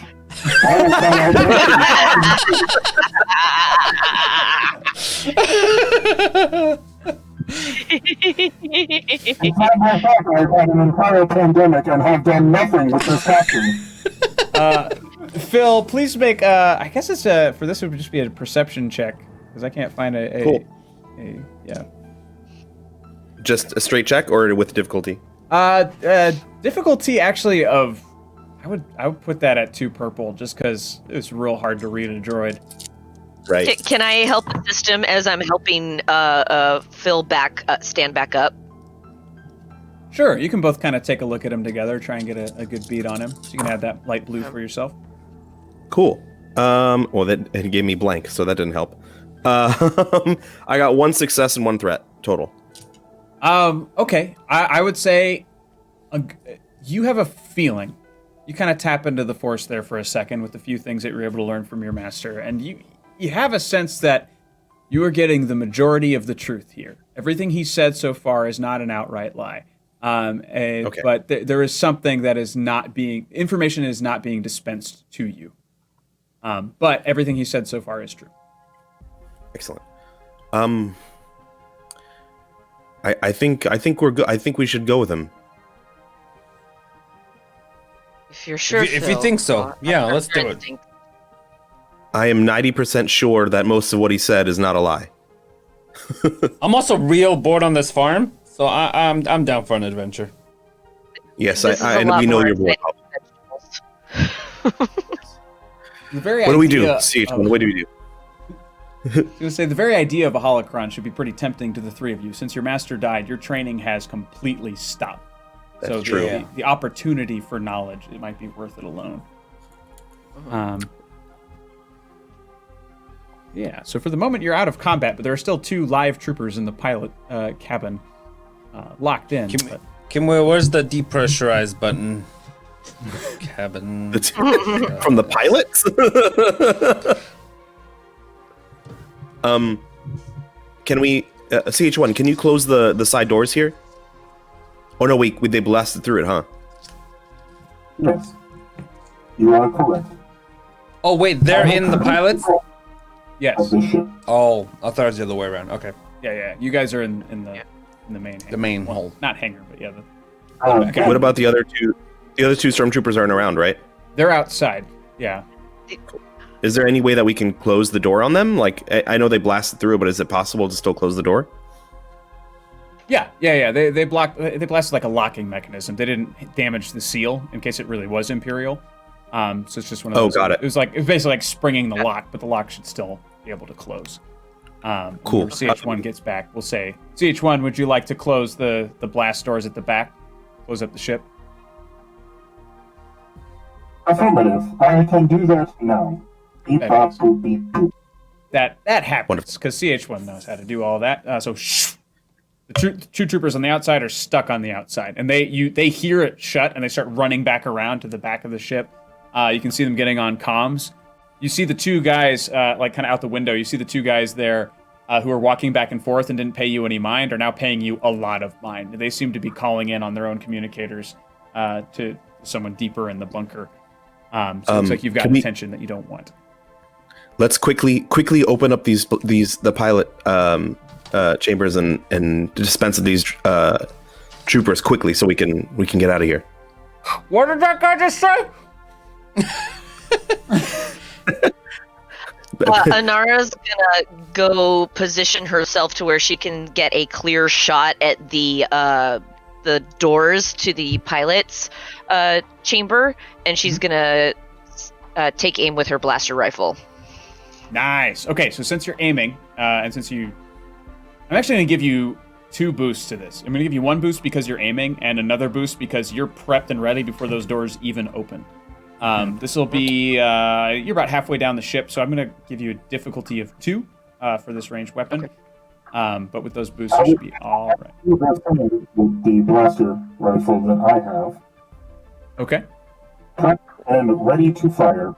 Inside my heart, I've had an entire pandemic and have done nothing with this captain. Phil, please make. I guess it's for this would just be a perception check because I can't find a. Cool. Yeah. Just a straight check or with difficulty? Difficulty actually of. I would put that at 2 purple just because it's real hard to read a droid. Right. Can I help assist him as I'm helping Phil stand back up? Sure, you can both kind of take a look at him together, try and get a good beat on him, so you can have that light blue for yourself. Cool. Well, that it gave me blank, so that didn't help. I got 1 success and 1 threat total. Okay. I would say you have a feeling. You kind of tap into the Force there for a second with a few things that you're able to learn from your master, and you have a sense that you are getting the majority of the truth here. Everything he said so far is not an outright lie. Okay. But there is something that is not being, information is not being dispensed to you. But everything he said so far is true. Excellent. I think we're good. I think we should go with him. If you're sure, If you think so, yeah, let's do it. I am 90% sure that most of what he said is not a lie. I'm also real bored on this farm, so I'm down for an adventure. Yes, This is I a lot we know more you're bored. vegetables. The very What do we do? idea CH1, what do we do? I was going to say, the very idea of a holocron should be pretty tempting to the three of you. Since your master died, your training has completely stopped. That's so true. The opportunity for knowledge, it might be worth it alone. Yeah, so for the moment you're out of combat, but there are still 2 live troopers in the pilot cabin locked in. Where's the depressurize button? Cabin. From the pilots? Can we CH1, can you close the side doors here? Oh no, wait, they blasted through it, huh? Yes. You are correct. Oh wait, they're in the pilots? Yes. Of the ship. Oh, I thought it was the other way around. Okay. Yeah. You guys are in the main hangar. The main Well, hole. not hangar, but yeah. Okay. What about the other two? The other 2 stormtroopers aren't around, right? They're outside. Yeah. Is there any way that we can close the door on them? Like, I know they blasted through, but is it possible to still close the door? Yeah. They blasted like a locking mechanism. They didn't damage the seal in case it really was Imperial. So it's just one of those. Oh, got it. It was basically like springing the lock, but the lock should still be able to close. Cool. Whenever CH1 gets back, we'll say, CH1, would you like to close the blast doors at the back? Close up the ship? Affirmative. I can do that now. Beep bop boop beep boop. That happens because CH1 knows how to do all that. So the 2 troopers on the outside are stuck on the outside, and they hear it shut, and they start running back around to the back of the ship. You can see them getting on comms. You see the 2 guys, like kind of out the window. You see the 2 guys there who are walking back and forth and didn't pay you any mind, are now paying you a lot of mind. They seem to be calling in on their own communicators to someone deeper in the bunker. So it looks like you've got attention that you don't want. Let's quickly open up the pilot chambers and dispense of these troopers quickly so we can get out of here. What did that guy just say? Anara's gonna go position herself to where she can get a clear shot at the doors to the pilot's chamber, and she's gonna take aim with her blaster rifle. Nice. Okay, so since you're aiming, and since I'm actually going to give you 2 boosts to this. I'm going to give you 1 boost because you're aiming, and another boost because you're prepped and ready before those doors even open. This will be, you're about halfway down the ship, so I'm going to give you a difficulty of 2 for this ranged weapon. But with those boosts, you should be all right. With the blaster rifle that I have. Okay. And ready to fire.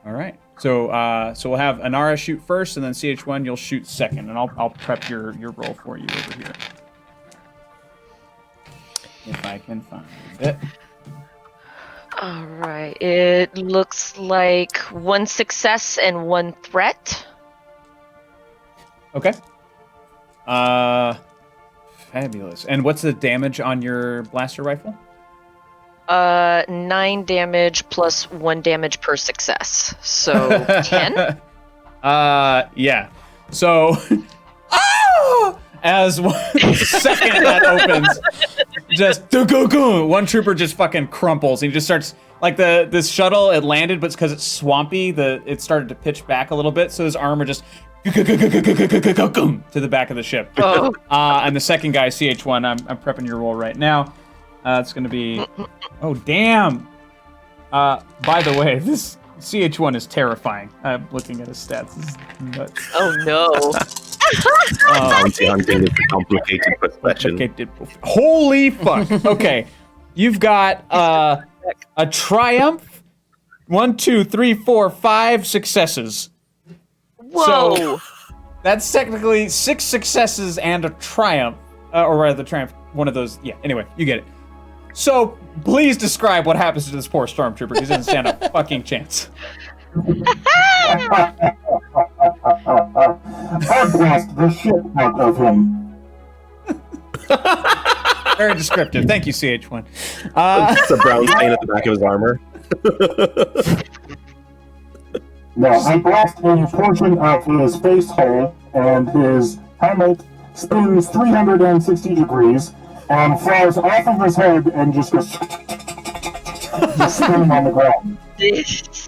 All right. So we'll have Anara shoot first, and then CH1 you'll shoot second, and I'll prep your roll for you over here. If I can find it. All right. It looks like 1 success and 1 threat. Okay. Fabulous. And what's the damage on your blaster rifle? 9 damage plus 1 damage per success. So 10? Yeah. So, as one second that opens, just one trooper just fucking crumples. And he just starts, like this shuttle, it landed, but because it's swampy, it started to pitch back a little bit. So his armor just to the back of the ship. Oh. And the second guy, CH1, I'm prepping your roll right now. It's going to be... Oh, damn! By the way, this CH1 is terrifying. I'm looking at his stats. This is nuts. Oh, no. Bounty hunting is a complicated profession. Holy fuck! Okay, you've got a triumph. 1, 2, 3, 4, 5 successes. Whoa! So, that's technically 6 successes and a triumph. Or rather, the triumph, one of those. Yeah, anyway, you get it. So, please describe what happens to this poor stormtrooper, because he doesn't stand a fucking chance. I blast the shit out of him. Very descriptive. Thank you, CH1. It's a brown stain at the back of his armor. No, I blast a portion of his face hole, and his helmet spins 360 degrees and flies off of his head and just goes just spinning on the ground.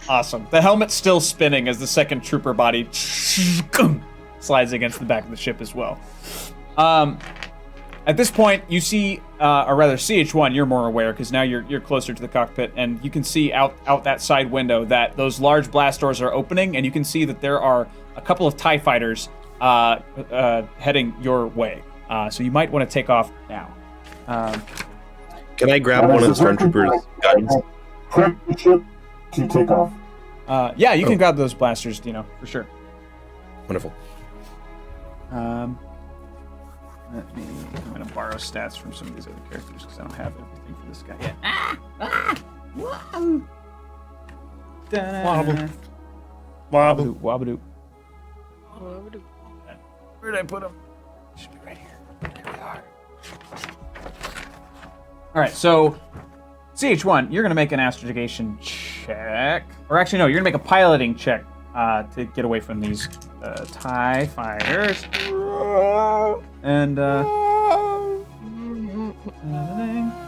Awesome. The helmet's still spinning as the second trooper body slides against the back of the ship as well. At this point, you see, or rather CH1, you're more aware because now you're closer to the cockpit, and you can see out that side window that those large blast doors are opening, and you can see that there are a couple of TIE fighters heading your way. So you might want to take off now. Can I grab one of the stormtroopers' guns? Prep the ship to take off. Yeah, you can grab those blasters, Dino, for sure. Wonderful. I'm going to borrow stats from some of these other characters because I don't have everything for this guy yet. Wobble. Wobble. Wobble. Where did I put him? Should be right here. Here we are. All right, so CH1, you're going to make an astrogation check. Or actually, no, you're going to make a piloting check to get away from these TIE fighters. And,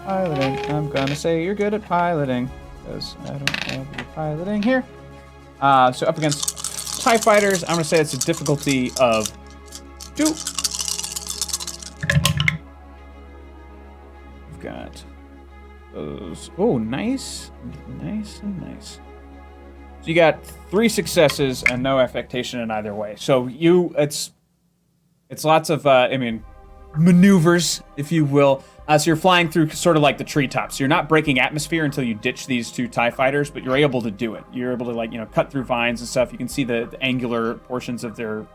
piloting. I'm going to say you're good at piloting because I don't have your piloting here. So up against TIE fighters, I'm going to say it's a difficulty of 2. We've got those. Oh, nice. Nice and nice. So you got 3 successes and no affectation in either way. So it's lots of, maneuvers, if you will. So you're flying through sort of like the treetops. You're not breaking atmosphere until you ditch these 2 TIE fighters, but you're able to do it. You're able to, cut through vines and stuff. You can see the angular portions of their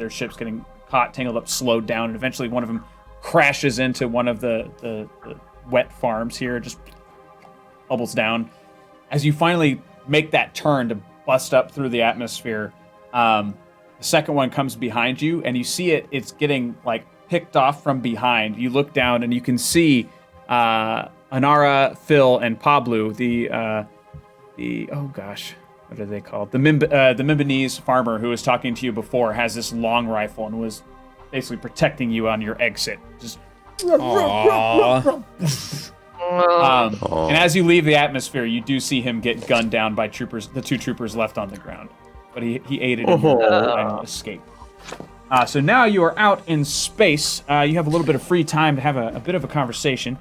ships getting caught, tangled up, slowed down, and eventually one of them crashes into one of the wet farms here, just bubbles down. As you finally make that turn to bust up through the atmosphere, the second one comes behind you, and you see it's getting, picked off from behind. You look down, and you can see Anara, Phil, and Pablo, the oh gosh, what are they called? The Mimbonese farmer who was talking to you before has this long rifle and was basically protecting you on your exit. Just. And as you leave the atmosphere, you do see him get gunned down by troopers, the 2 troopers left on the ground. But he aided in your final escape. So now you are out in space. You have a little bit of free time to have a bit of a conversation.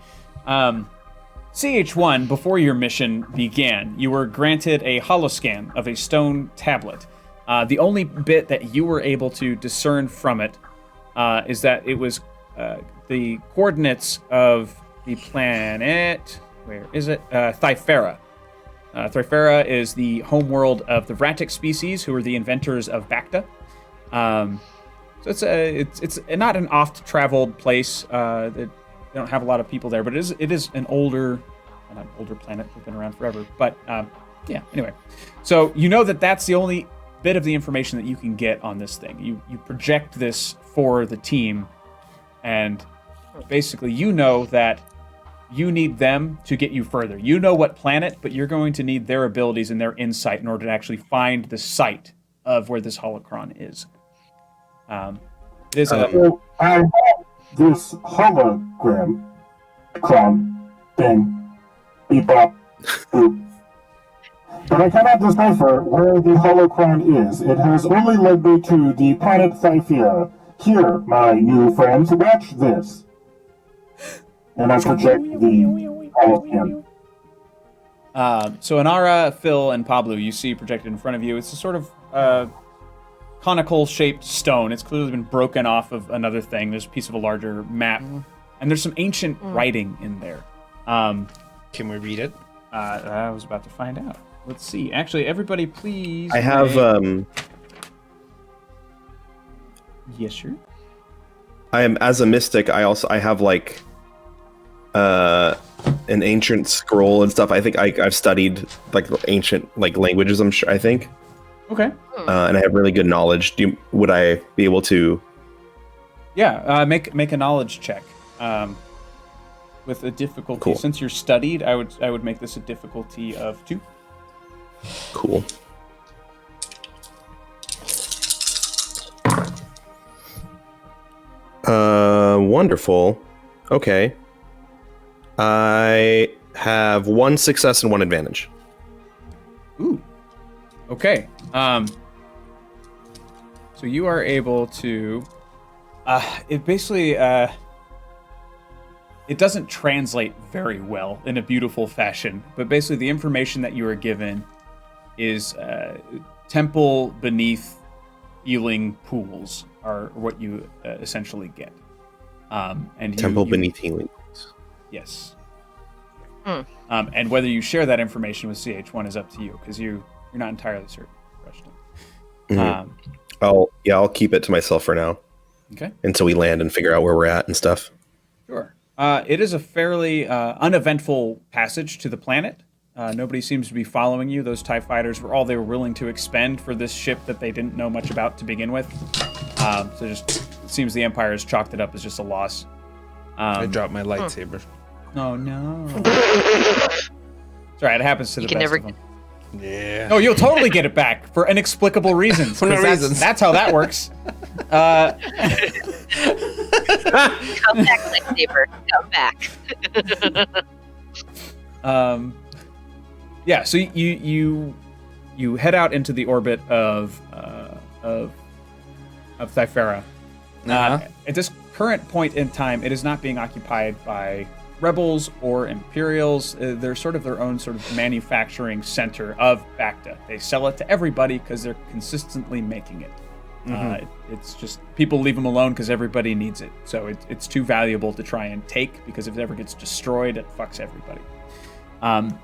CH1, before your mission began, you were granted a holoscan of a stone tablet. The only bit that you were able to discern from it is that it was the coordinates of the planet. Where is it? Thyfera. Thyfera is the homeworld of the Ratic species, who are the inventors of Bacta. So it's not an oft-traveled place. They don't have a lot of people there, but it is an older, not an older planet. They've been around forever. But yeah. Anyway, so you know that's the only bit of the information that you can get on this thing. You project this for the team, and basically you know that you need them to get you further. You know what planet, but you're going to need their abilities and their insight in order to actually find the site of where this holocron is. It is So I have this hologram cron thing. Beep bop boop. But I cannot decipher where the holocron is. It has only led me to the planet Thyfera. Here, my new friends, watch this. And I project the hologram. So Inara, Phil, and Pablo, you see projected in front of you. It's a sort of conical-shaped stone. It's clearly been broken off of another thing. There's a piece of a larger map, and there's some ancient writing in there. Can we read it? I was about to find out. Let's see. Actually, everybody, please. I have Yes, sure. I am, as a mystic, I have like an ancient scroll and stuff. I think I've studied like ancient like languages. I think. Okay. And I have really good knowledge. Would I be able to? Yeah. Make a knowledge check. With a difficulty. Cool. Since you're studied, I would make this a difficulty of 2. Cool. Wonderful. Okay. I have 1 success and 1 advantage. Ooh. Okay. So you are able to. It basically. It doesn't translate very well in a beautiful fashion, but basically the information that you are given is temple beneath healing pools are what you essentially get. And Temple beneath healing. Yes. And whether you share that information with CH1 is up to you, because you're not entirely certain. I'll keep it to myself for now. Okay. Until we land and figure out where we're at and stuff. Sure. It is a fairly uneventful passage to the planet. Nobody seems to be following you. Those TIE fighters were all they were willing to expend for this ship that they didn't know much about to begin with. So just it seems the Empire has chalked it up as just a loss. I dropped my lightsaber. Oh no. It's alright, it happens to the best of them. Yeah. No, you'll totally get it back for inexplicable reasons. For no reasons. That's how that works. Come back, lightsaber. Come back. Yeah. So you head out into the orbit of Thyfera. At this current point in time, it is not being occupied by rebels or Imperials. They're sort of their own sort of manufacturing center of Bacta. They sell it to everybody because they're consistently making it. It's just people leave them alone because everybody needs it. So it's too valuable to try and take, because if it ever gets destroyed, it fucks everybody. And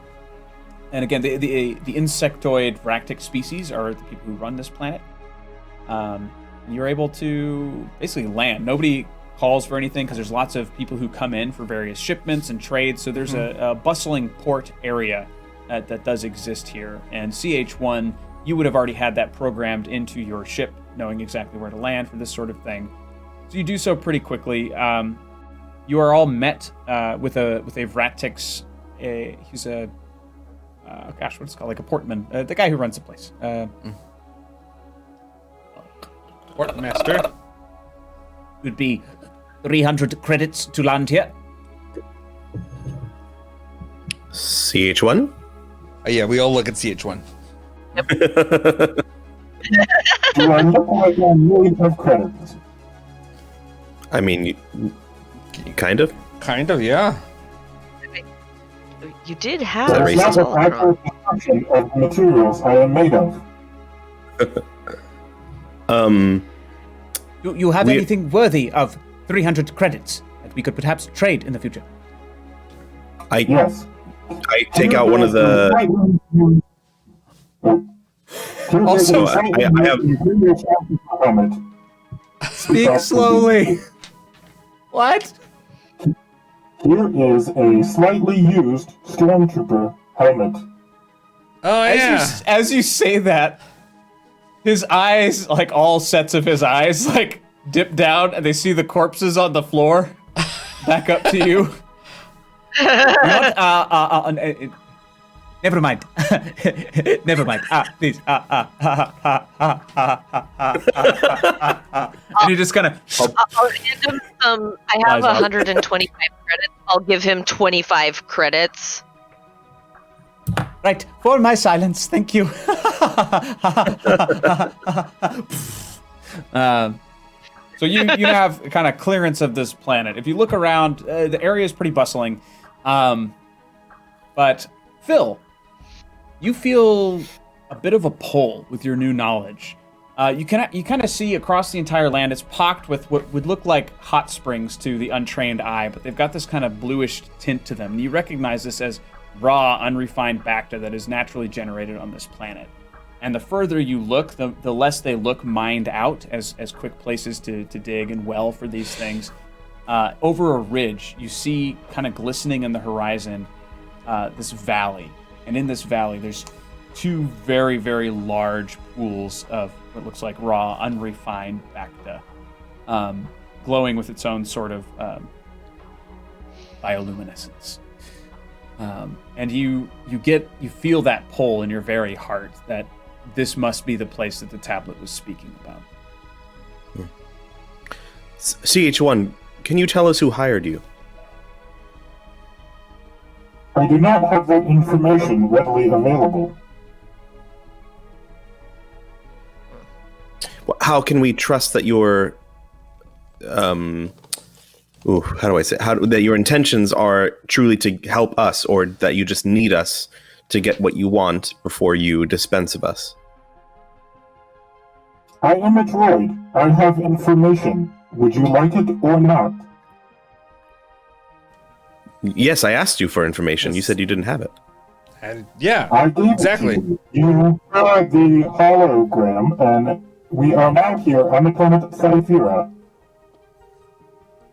again, the insectoid Ractic species are the people who run this planet. You're able to basically land. Nobody calls for anything because there's lots of people who come in for various shipments and trades. So there's a bustling port area that does exist here. And CH1, you would have already had that programmed into your ship, knowing exactly where to land for this sort of thing. So you do so pretty quickly. You are all met with a Vratix. He's a gosh, what's it called? Like a portman. The guy who runs the place. Portmaster. Would be 300 credits to land here. CH1? Yeah, we all look at CH1. Do I look like I'm in need of credits? I mean, kind of. Kind of, yeah. You did Is have that That's racist? not an accurate description of the materials I am made of. Do you have We- anything worthy of 300 credits that we could perhaps trade in the future? Yes. I take out one of the. Also, I have- helmet. Speak slowly. What? Here is a slightly used stormtrooper helmet. Oh, yeah. As you say that, his eyes, like all sets of his eyes, like dip down and they see the corpses on the floor. Back up to you. Never mind. Never mind. Please. And you just kind of. I'll give him some. I have 125 credits. I'll give him 25 credits. Right, for my silence, thank you. So you have kind of clearance of this planet. If you look around, the area is pretty bustling. But Phil, you feel a bit of a pull with your new knowledge. You kind of see across the entire land, it's pocked with what would look like hot springs to the untrained eye, but they've got this kind of bluish tint to them. And you recognize this as raw, unrefined bacta that is naturally generated on this planet. And the further you look, the less they look mined out as quick places to dig and well for these things. Over a ridge, you see kind of glistening in the horizon this valley. And in this valley, there's two very, very large pools of what looks like raw, unrefined bacta, glowing with its own sort of bioluminescence. And you feel that pull in your very heart that this must be the place that the tablet was speaking about. CH1, can you tell us who hired you? I do not have that information readily available. How can we trust that your how do I say that your intentions are truly to help us, or that you just need us to get what you want before you dispense of us? I am a droid. I have information. Would you like it or not? Yes, I asked you for information. You said you didn't have it. Yeah, I gave exactly. it to you. You heard the hologram, and we are now here on the planet Saifira.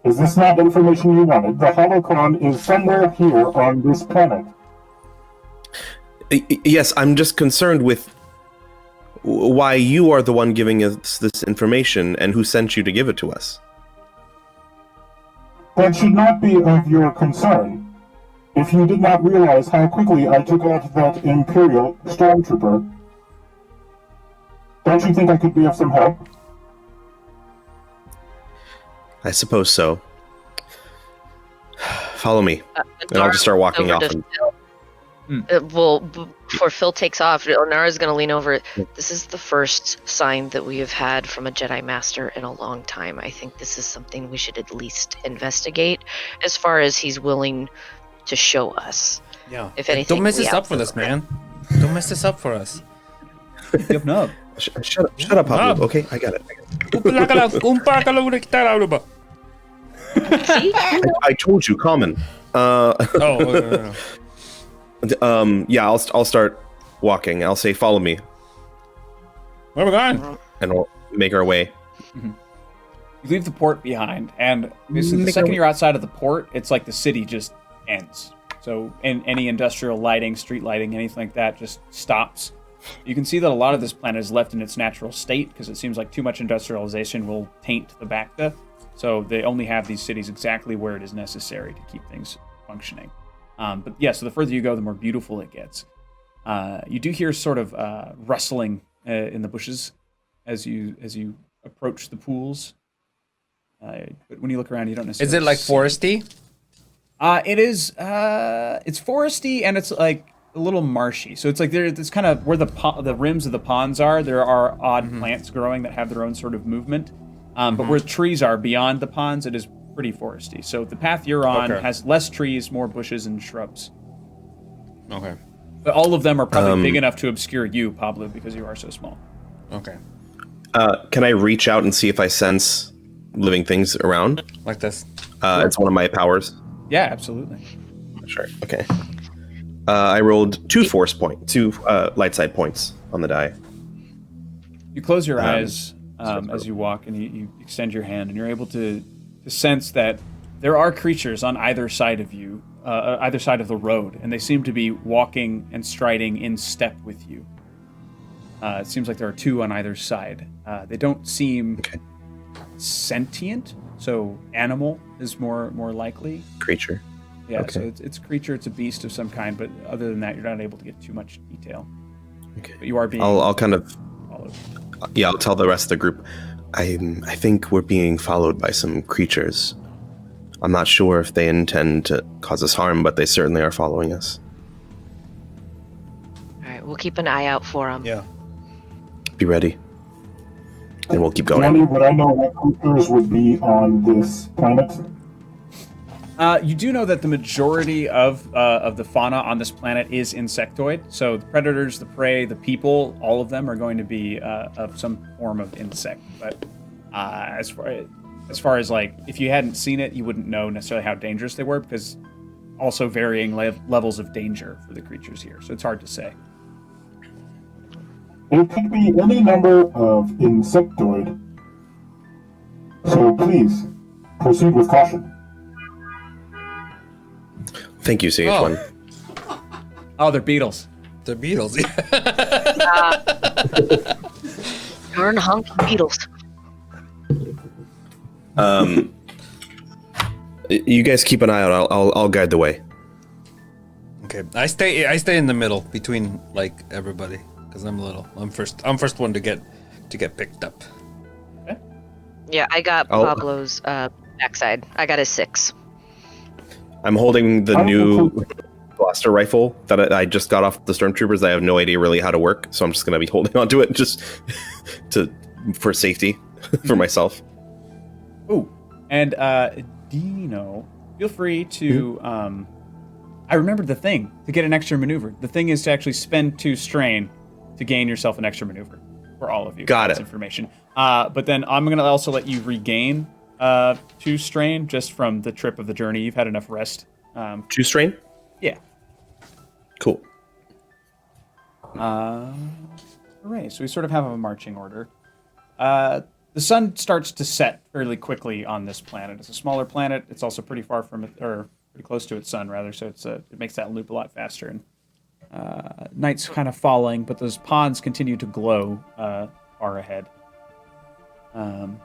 Is this not information you wanted? The holocron is somewhere here on this planet. Yes, I'm just concerned with why you are the one giving us this information and who sent you to give it to us. That should not be of your concern. If you did not realize how quickly I took out that Imperial stormtrooper, don't you think I could be of some help? I suppose so. Follow me, and I'll just start walking off. Before Phil takes off, Nara's going to lean over. This is the first sign that we have had from a Jedi Master in a long time. I think this is something we should at least investigate, as far as he's willing to show us. Yeah. If anything, don't mess this up for us, man. Don't mess this up for us. No. Shut up, Pablo. Okay, I got it. See? I told you, common. Yeah, I'll start walking. I'll say, follow me, Where are we going? and we'll make our way. You leave the port behind, and basically the second you're outside of the port, it's like the city just ends. So any industrial lighting, street lighting, anything like that just stops. You can see that a lot of this planet is left in its natural state because it seems like too much industrialization will taint the bacta. So they only have these cities exactly where it is necessary to keep things functioning. But yeah, so the further you go, the more beautiful it gets. You do hear sort of rustling in the bushes as you approach the pools. But when you look around, you don't necessarily. Is it like see. foresty? It is. It's foresty and it's like a little marshy. So it's like it's kind of where the rims of the ponds are. There are odd plants growing that have their own sort of movement. But where trees are beyond the ponds, it is pretty foresty. So the path you're on has less trees, more bushes and shrubs. Okay. But all of them are probably big enough to obscure you, Pablo, because you are so small. Okay. Can I reach out and see if I sense living things around? Like this. It's one of my powers. Yeah, absolutely. Sure. Okay. I rolled 2 light side points on the die. You close your eyes as you walk, and you extend your hand, and you're able to sense that there are creatures on either side of you, either side of the road, and they seem to be walking and striding in step with you. It seems like there are 2 on either side. They don't seem sentient, so animal is more likely. Creature. Yeah, Okay. so it's a creature, it's a beast of some kind, but other than that, you're not able to get too much detail. Okay. But you are being I'll kind of followed. Yeah, I'll tell the rest of the group. I think we're being followed by some creatures. I'm not sure if they intend to cause us harm, but they certainly are following us. All right, we'll keep an eye out for them. Yeah. Be ready. And we'll keep going. Johnny, would I know what creatures would be on this planet? You do know that the majority of the fauna on this planet is insectoid. So the predators, the prey, the people, all of them are going to be of some form of insect. But as far as like, if you hadn't seen it, you wouldn't know necessarily how dangerous they were, because also varying levels of danger for the creatures here. So it's hard to say. It could be any number of insectoid. So please, proceed with caution. Thank you, CH1. Oh, they're beetles. The beetles. Darn hunky beetles. You guys keep an eye out. I'll guide the way. Okay. I stay in the middle between like everybody because I'm little. I'm first one to get picked up. Yeah, I got Oh. Pablo's backside. I got a 6. I'm holding the new blaster rifle that I just got off the stormtroopers. I have no idea really how to work, so I'm just gonna be holding onto it just for safety for myself. Ooh, and Dino, feel free to. I remembered the thing to get an extra maneuver. The thing is to actually spend 2 strain to gain yourself an extra maneuver for all of you. Got That's it. information. But then I'm gonna also let you regain 2 strain just from the trip of the journey. You've had enough rest. 2 strain? Yeah. Cool. Hooray! So we sort of have a marching order. The sun starts to set fairly quickly on this planet. It's a smaller planet. It's also pretty far from it, or pretty close to its sun, rather. So it makes that loop a lot faster. And night's kind of falling, but those ponds continue to glow far ahead. I'm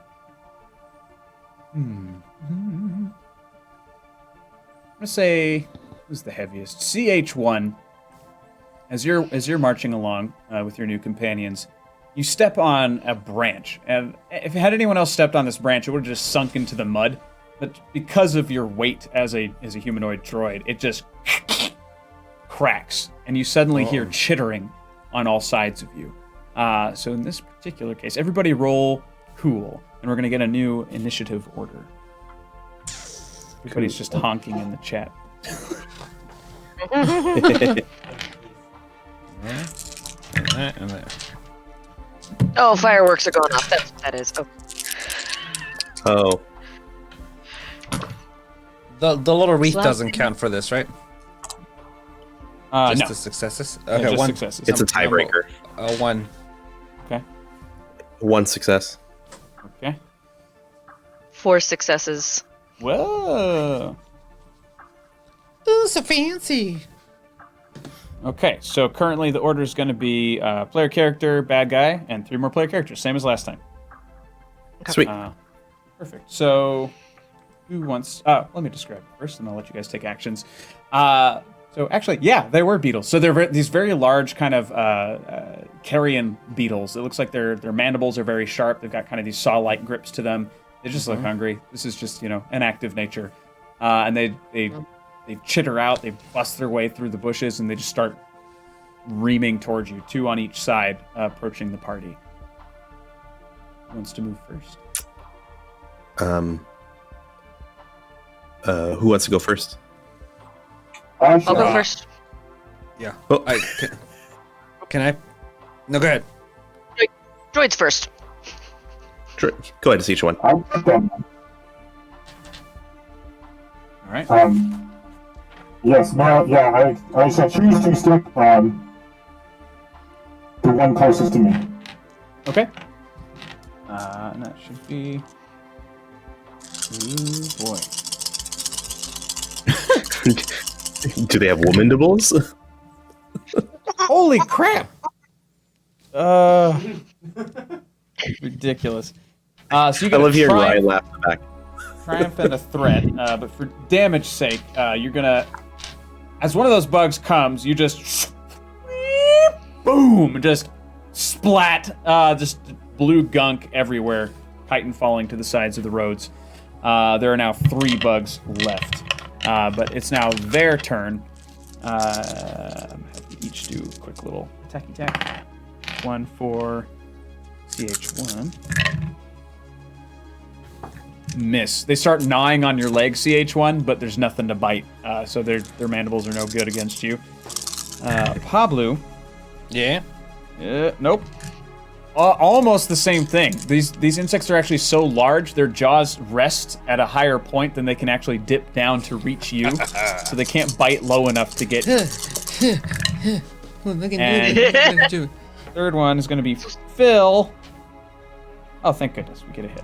gonna say, who's the heaviest? CH1. As you're marching along with your new companions, you step on a branch, and if had anyone else stepped on this branch, it would have just sunk into the mud. But because of your weight as a humanoid droid, it just cracks, and you suddenly hear chittering on all sides of you. So in this particular case, everybody roll cool, and we're gonna get a new initiative order. Everybody's just honking in the chat. And there. Oh, fireworks are going off. That's what that is. Oh. Oh, The little wreath Well, doesn't count for this, right? Just No. the successes. Yeah, Okay, just one. successes. it's a tiebreaker. 1. Okay. 1 success. Okay. 4 successes. Whoa. Ooh, so fancy. Okay, so currently the order is going to be player character, bad guy, and 3 more player characters, same as last time. Sweet. Perfect. So, who wants? Let me describe it first, and I'll let you guys take actions. So actually, yeah, they were beetles. So they're these very large kind of carrion beetles. It looks like their mandibles are very sharp. They've got kind of these saw-like grips to them. They just look hungry. This is just, an active nature. And they chitter out. They bust their way through the bushes, and they just start reaming towards you, 2 on each side, approaching the party. Who wants to move first? Who wants to go first? I'll go first. Yeah. Oh. Can I? No, go ahead. Droid's first. Go ahead, to each one. I'll get them. All right. Yes, now, yeah, I shall choose to stick the one closest to me. Okay. And that should be... Ooh, boy. Do they have womandibles? Holy crap! Ridiculous. So you I get love a hearing Ryan triumph, laugh in the back. triumph and a threat, but for damage sake, you're gonna... As one of those bugs comes, you just... Boom! Just splat! Just blue gunk everywhere. Chitin falling to the sides of the roads. There are now 3 bugs left. But it's now their turn. I'm gonna have you each do a quick little attacky tack. 1 for CH1. Miss. They start gnawing on your leg, CH1, but there's nothing to bite. So their mandibles are no good against you. Pablo. Yeah. Nope. Almost the same thing. These insects are actually so large, their jaws rest at a higher point than they can actually dip down to reach you. So they can't bite low enough to get... And third one is going to be Phil. Oh, thank goodness. We get a hit.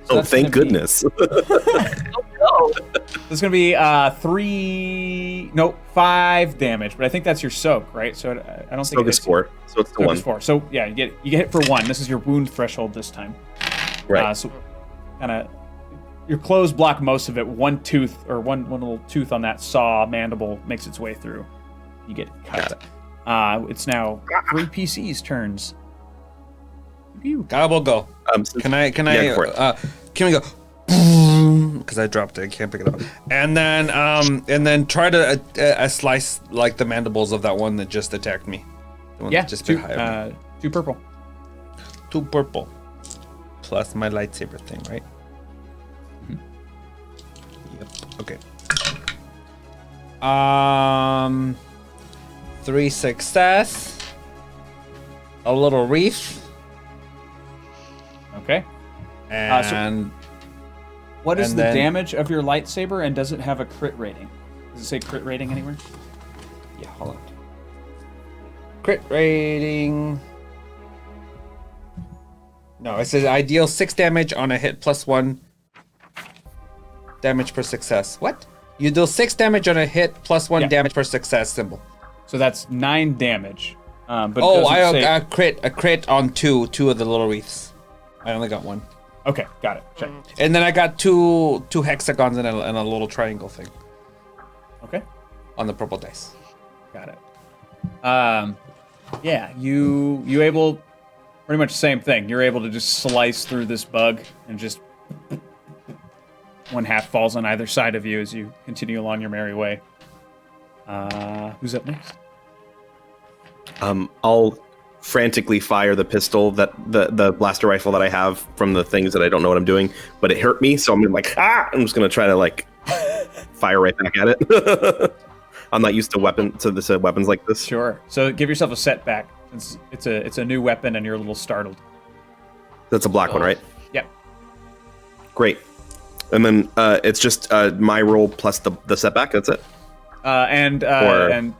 So Thank goodness. There's going to be 5 damage, but I think that's your soak, right? So I don't think Focus 4, so it's the 1. 4. So yeah, you get hit for 1. This is your wound threshold this time. Right. So kind of your clothes block most of it. One tooth or one little tooth on that saw mandible makes its way through. You get cut. It's now 3 PC's turns. Gobble go. Can I? Yeah, go for it. Can we go? Because I dropped it, I can't pick it up. And then try to slice like the mandibles of that one that just attacked me. The one that just bit higher. 2 purple. 2 purple. Plus my lightsaber thing, right? Yep. Okay. 3 success. A little wreath. Okay. And what is the damage of your lightsaber, and does it have a crit rating? Does it say crit rating anywhere? yeah, hold on. Crit rating. No, it says I deal 6 damage on a hit plus 1 damage per success. What? You deal 6 damage on a hit plus 1 damage per success symbol. So that's 9 damage. But I crit on two of the little wreaths. I only got 1. Okay, got it. Check. And then I got two hexagons and a little triangle thing Okay, on the purple dice. got it. Yeah, you able, pretty much the same thing. You're able to just slice through this bug and just 1 half falls on either side of you as you continue along your merry way. Who's up next? I'll frantically fire the pistol, that the blaster rifle that I have from the things that I don't know what I'm doing, but it hurt me, so I'm like, I'm just gonna try to fire right back at it. I'm not used to weapons like this. Sure. So give yourself a setback. It's a new weapon and you're a little startled. That's a black one, right? Yep. Great. And then it's just my roll plus the setback. That's it. And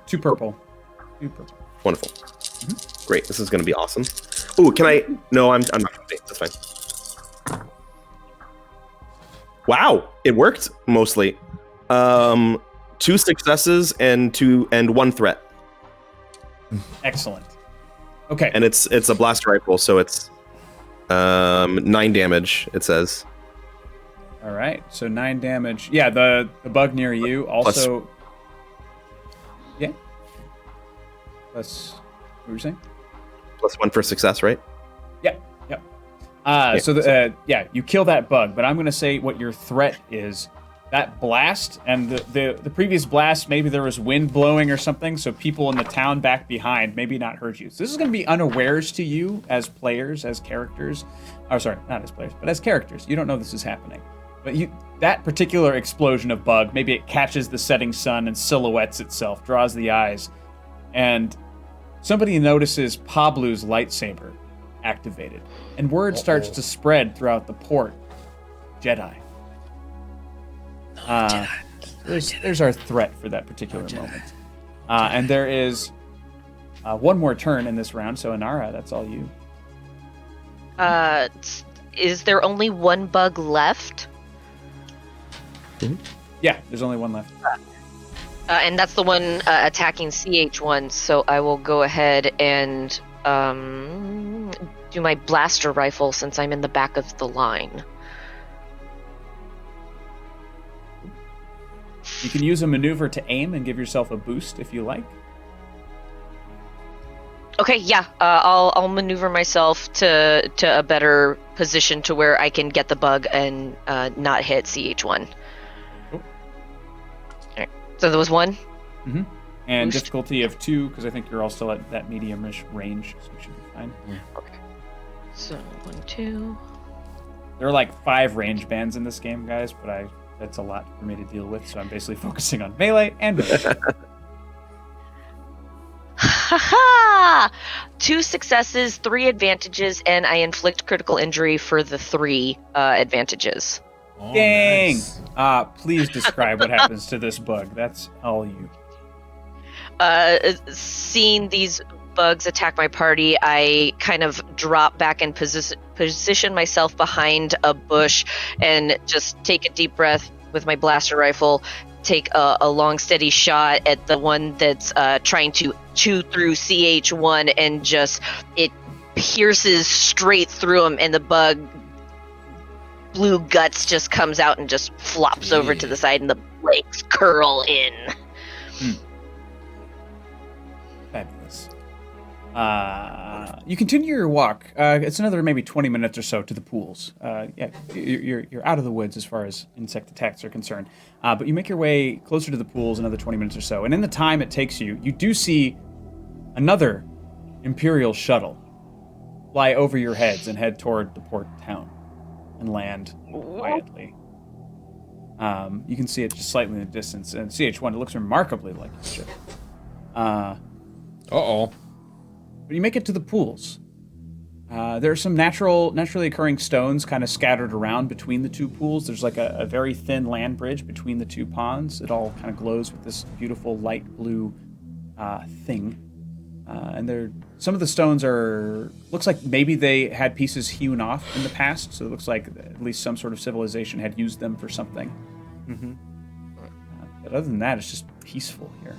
2 purple. 2 purple. Wonderful. Great. This is going to be awesome. Ooh, can I? No, I'm not going to. That's fine. Wow, it worked mostly. 2 successes and 1 threat. Excellent. Okay. And it's a blaster rifle, so it's 9 damage. It says. All right. So 9 damage. Yeah, the bug near you also plus. What were you saying? +1 for success, right? Yep. You kill that bug, but I'm going to say what your threat is. That blast and the previous blast, maybe there was wind blowing or something, so people in the town back behind maybe not heard you. So this is going to be unawares to you as players, as characters. Oh, sorry, not as players, but as characters. You don't know this is happening. But that particular explosion of bug, maybe it catches the setting sun and silhouettes itself, draws the eyes, and somebody notices Pablo's lightsaber activated, and word starts to spread throughout the port. Jedi. There's our threat for that particular moment. And there is one more turn in this round, so Inara, that's all you. Is there only one bug left? Yeah, there's only one left. And that's the one attacking CH1, so I will go ahead and do my blaster rifle since I'm in the back of the line. You can use a maneuver to aim and give yourself a boost if you like. Okay, yeah, I'll maneuver myself to a better position to where I can get the bug and not hit CH1. Cool. Alright, so there was one? Mm-hmm. And Boost. difficulty of 2, because I think you're all still at that medium-ish range, so you should be fine. Okay. So, 1, 2... There are like 5 range bands in this game, guys, but that's a lot for me to deal with, so I'm basically focusing on melee and range. Haha! 2 successes, 3 advantages, and I inflict critical injury for the 3 advantages. Oh, Dang! nice. Please describe what happens to this bug. That's all you. Seeing these bugs attack my party, I kind of drop back and position myself behind a bush and just take a deep breath with my blaster rifle, take a long steady shot at the one that's trying to chew through CH1, and just it pierces straight through him, and the bug blue guts just comes out and just flops over to the side, and the legs curl in. Fabulous. You continue your walk. It's another maybe 20 minutes or so to the pools. You're out of the woods as far as insect attacks are concerned. But you make your way closer to the pools another 20 minutes or so. And in the time it takes you, you do see another Imperial shuttle fly over your heads and head toward the port town and land quietly. You can see it just slightly in the distance. And CH1, it looks remarkably like a ship. Uh-oh. But you make it to the pools. There are some naturally occurring stones kind of scattered around between the 2 pools. There's like a very thin land bridge between the 2 ponds. It all kind of glows with this beautiful light blue thing. And some of the stones looks like maybe they had pieces hewn off in the past. So it looks like at least some sort of civilization had used them for something. Mm-hmm. But other than that, it's just peaceful here.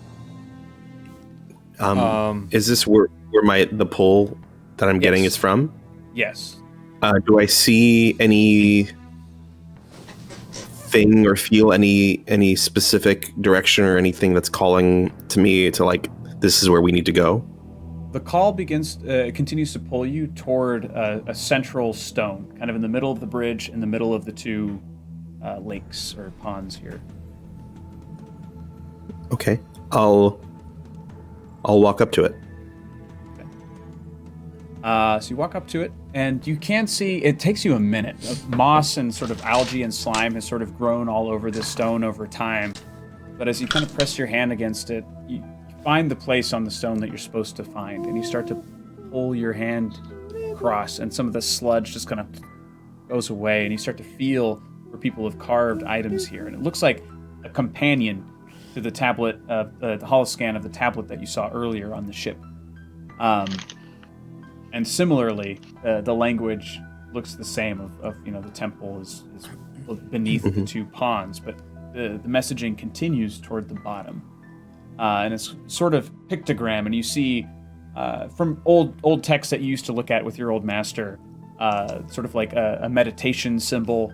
Is this where the pull that I'm getting is from? Yes. Do I see any thing or feel any specific direction or anything that's calling to me to like, this is where we need to go? The call continues to pull you toward a central stone, kind of in the middle of the bridge, in the middle of the 2 lakes or ponds here. Okay, I'll walk up to it. So you walk up to it, and you can see, it takes you a minute. Moss and sort of algae and slime has sort of grown all over this stone over time. But as you kind of press your hand against it, you find the place on the stone that you're supposed to find, and you start to pull your hand across, and some of the sludge just kind of goes away, and you start to feel where people have carved items here. And it looks like a companion to the tablet, the holoscan of the tablet that you saw earlier on the ship. And similarly, the language looks the same of the temple is beneath the 2 ponds, but the messaging continues toward the bottom. And it's sort of pictogram, and you see from old texts that you used to look at with your old master, sort of like a meditation symbol.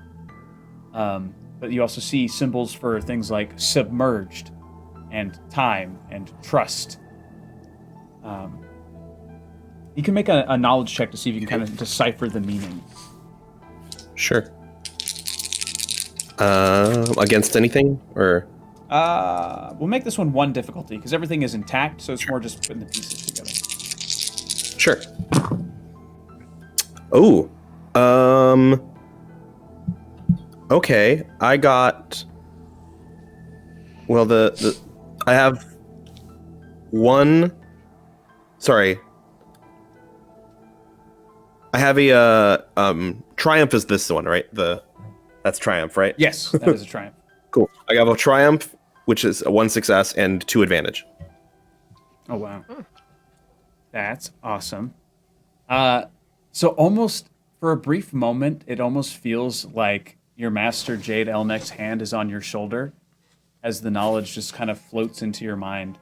But you also see symbols for things like submerged and time and trust. You can make a knowledge check to see if you can kind of decipher the meaning. Sure. Against anything, or? We'll make this one difficulty, because everything is intact, so it's more just putting the pieces together. Sure. Oh. Okay, I got... Well, I have one... Sorry. I have a, Triumph is this one, right? That's Triumph, right? Yes, that is a triumph. Cool. I have a Triumph, which is a 1 success and 2 advantage. Oh, wow. That's awesome. So almost, for a brief moment, it almost feels like your master Jade Elnek's hand is on your shoulder as the knowledge just kind of floats into your mind.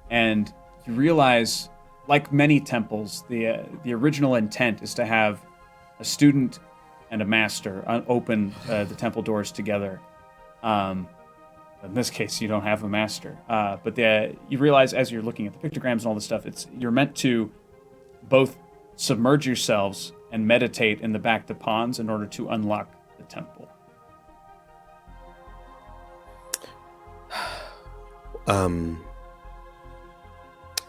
And you realize, like many temples, the original intent is to have a student and a master open the temple doors together. In this case, you don't have a master. But you realize as you're looking at the pictograms and all this stuff, you're meant to both submerge yourselves and meditate in the back to ponds in order to unlock the temple.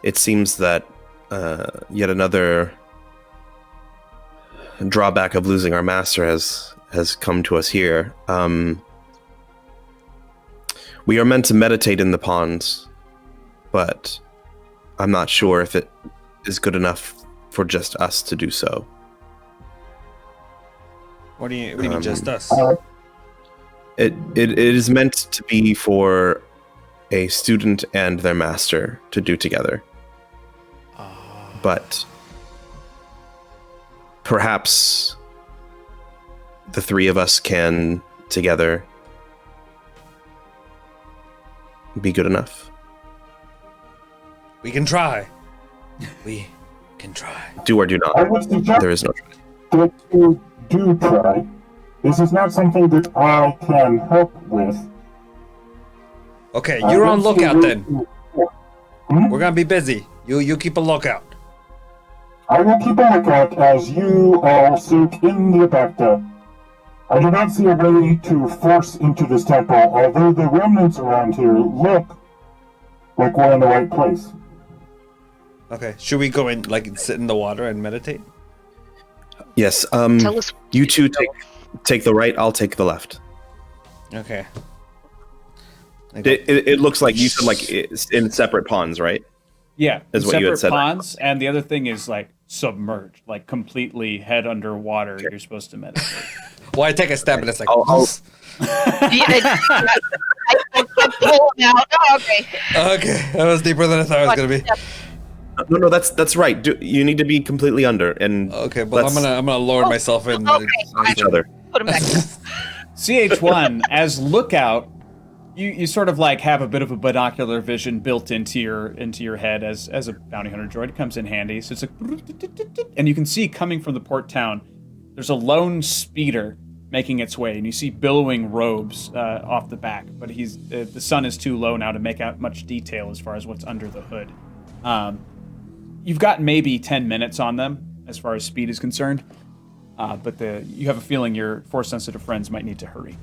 It seems that yet another drawback of losing our master has come to us here. We are meant to meditate in the ponds, but I'm not sure if it is good enough for just us to do so. What do you mean, just us? It is meant to be for a student and their master to do together. But perhaps the three of us can together be good enough. We can try. We can try. Do or do not. I would suggest There is no try. that you do try. This is not something that I can help with. Okay, you're on lookout then. Hmm? We're gonna be busy. You keep a lookout. I will keep a lookout as you all seek in the bathtub. I do not see a way to force into this temple, although the remnants around here look like we're in the right place. Okay, should we go in, like, sit in the water and meditate? Yes. Tell us. You two take the right. I'll take the left. Okay. It looks like you said like it's in separate ponds, right? Yeah, Is what you had separate said. ponds, and the other thing is like submerged, like completely head underwater. You're supposed to meditate. Well, I take a step and it's like. I'll- I pull him out. Oh, okay. Okay, that was deeper than I thought it was gonna be. No, that's right. You need to be completely under and Okay, but I'm let's gonna lower myself in. Okay. each other. Put him back. CH1, as lookout, you sort of like have a bit of a binocular vision built into your head as a bounty hunter droid. It comes in handy. So it's like, and you can see coming from the port town, there's a lone speeder making its way, and you see billowing robes off the back. But the sun is too low now to make out much detail as far as what's under the hood. You've got maybe 10 minutes on them as far as speed is concerned. But you have a feeling your force-sensitive friends might need to hurry.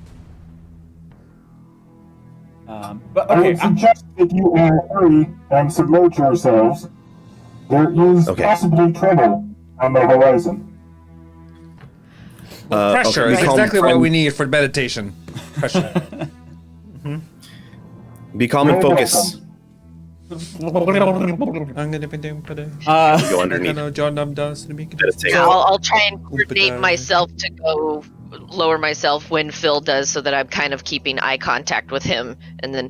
But I okay, would suggest that you all hurry and submerge yourselves. There is Okay. possibly trouble on the horizon. Pressure okay, is be calm, exactly what friend. we need for meditation. Pressure. Be calm and You're focus. I'm gonna be doing today. Go underneath. Meditate. I'll try and coordinate myself to go lower myself when Phil does, so that I'm kind of keeping eye contact with him, and then.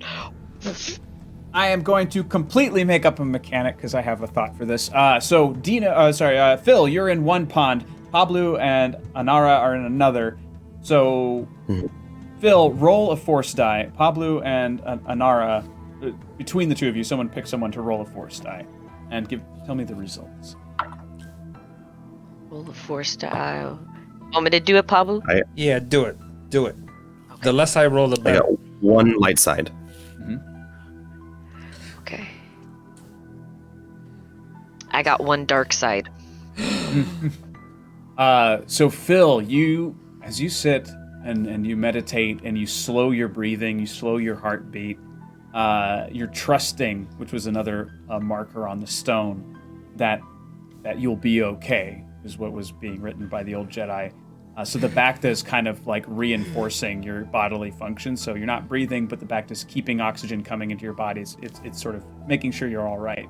I am going to completely make up a mechanic because I have a thought for this. So Phil, you're in one pond. Pablo and Anara are in another. So, Phil, roll a force die. Pablo and Anara, between the two of you, someone pick someone to roll a force die, and tell me the results. Roll a force die. Want me to do it, Pablo? Yeah, do it. Do it. The less I roll, the I better. got one light side. Okay. I got one dark side. So Phil, as you sit and you meditate and you slow your breathing, you slow your heartbeat, you're trusting, which was another marker on the stone, that you'll be okay, is what was being written by the old Jedi. So the Bacta is kind of like reinforcing your bodily function. So you're not breathing, but the Bacta is keeping oxygen coming into your body. It's sort of making sure you're all right.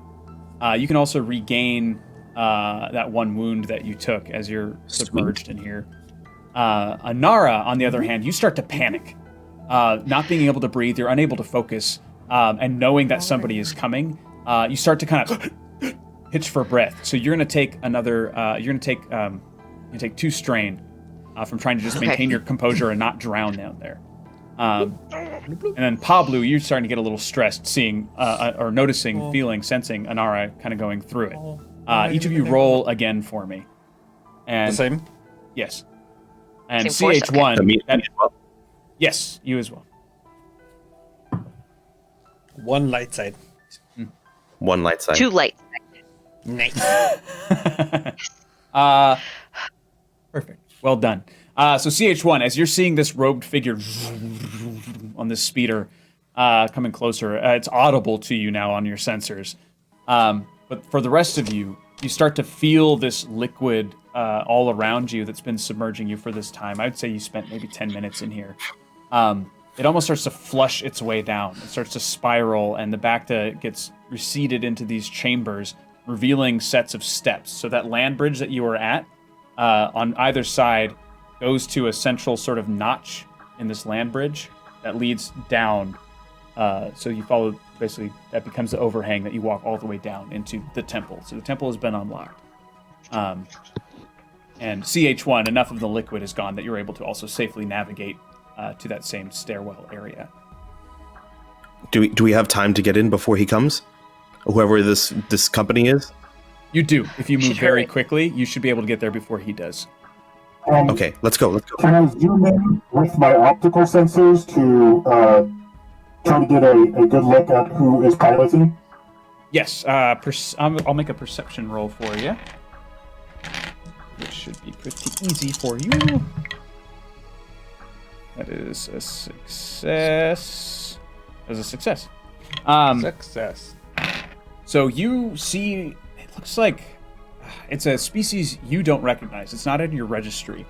You can also regain that one wound that you took as you're submerged in here. Anara, on the other hand, you start to panic. Not being able to breathe, you're unable to focus, and knowing that somebody is coming, you start to kind of hitch for breath. So you're going to take take 2 strain from trying to just maintain your composure and not drown down there. And then Pablo, you're starting to get a little stressed, seeing or noticing, feeling, sensing Anara kind of going through it. Each of you roll again for me. And The same? yes. And Same force? CH1. Me as well. Yes, you as well. One light side. One light side. 2 lights. Nice. Perfect. Well done. So CH1, as you're seeing this robed figure on this speeder coming closer, it's audible to you now on your sensors. But for the rest of you, you start to feel this liquid all around you that's been submerging you for this time. I'd say you spent maybe 10 minutes in here. It almost starts to flush its way down. It starts to spiral, and the Bacta gets receded into these chambers, revealing sets of steps. So that land bridge that you were at, on either side, goes to a central sort of notch in this land bridge that leads down. So you follow, basically, that becomes the overhang that you walk all the way down into the temple. So the temple has been unlocked. And CH1, enough of the liquid is gone that you're able to also safely navigate to that same stairwell area. Do we have time to get in before he comes? Whoever this company is? You do. If you move Should very hurry. quickly, you should be able to get there before he does. Okay, let's go. Can I zoom in with my optical sensors to try to get a good look at who is piloting? Yes, I'll make a perception roll for you, which should be pretty easy for you. That is a success. That is a success. Success. So you see, it looks like it's a species you don't recognize. It's not in your registry,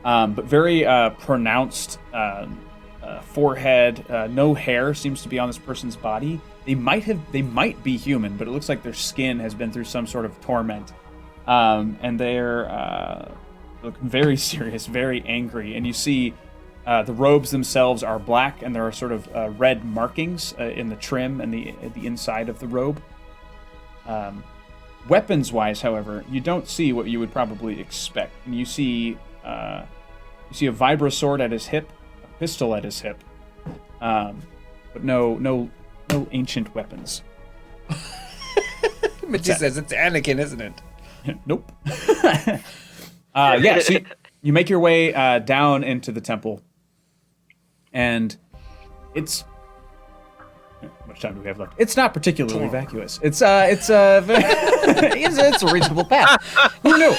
but very pronounced forehead. No hair seems to be on this person's body. They might be human, but it looks like their skin has been through some sort of torment, and they're look very serious, very angry. And you see the robes themselves are black, and there are sort of red markings in the trim and the inside of the robe. Weapons-wise, however, you don't see what you would probably expect. And you see a vibra sword at his hip, a pistol at his hip, but no ancient weapons. But she says it's Anakin, isn't it? Nope. Yeah, so you make your way down into the temple, and it's... How much time do we have left? It's not particularly vacuous. It's it's a reasonable path. Who knew?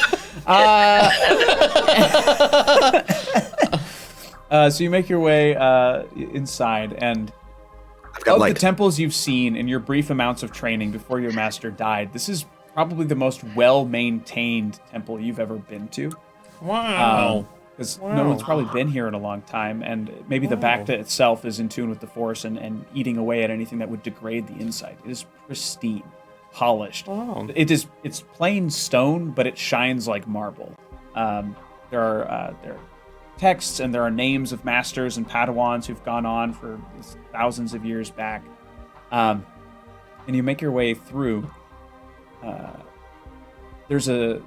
So you make your way inside, and I've got of light. the temples you've seen in your brief amounts of training before your master died, this is probably the most well-maintained temple you've ever been to. Wow. Because no one's probably been here in a long time, and maybe the Bacta itself is in tune with the Force and eating away at anything that would degrade the inside. It is pristine, polished. Oh. It's plain stone, but it shines like marble. There are texts, and there are names of masters and Padawans who've gone on for thousands of years back. And you make your way through. There's a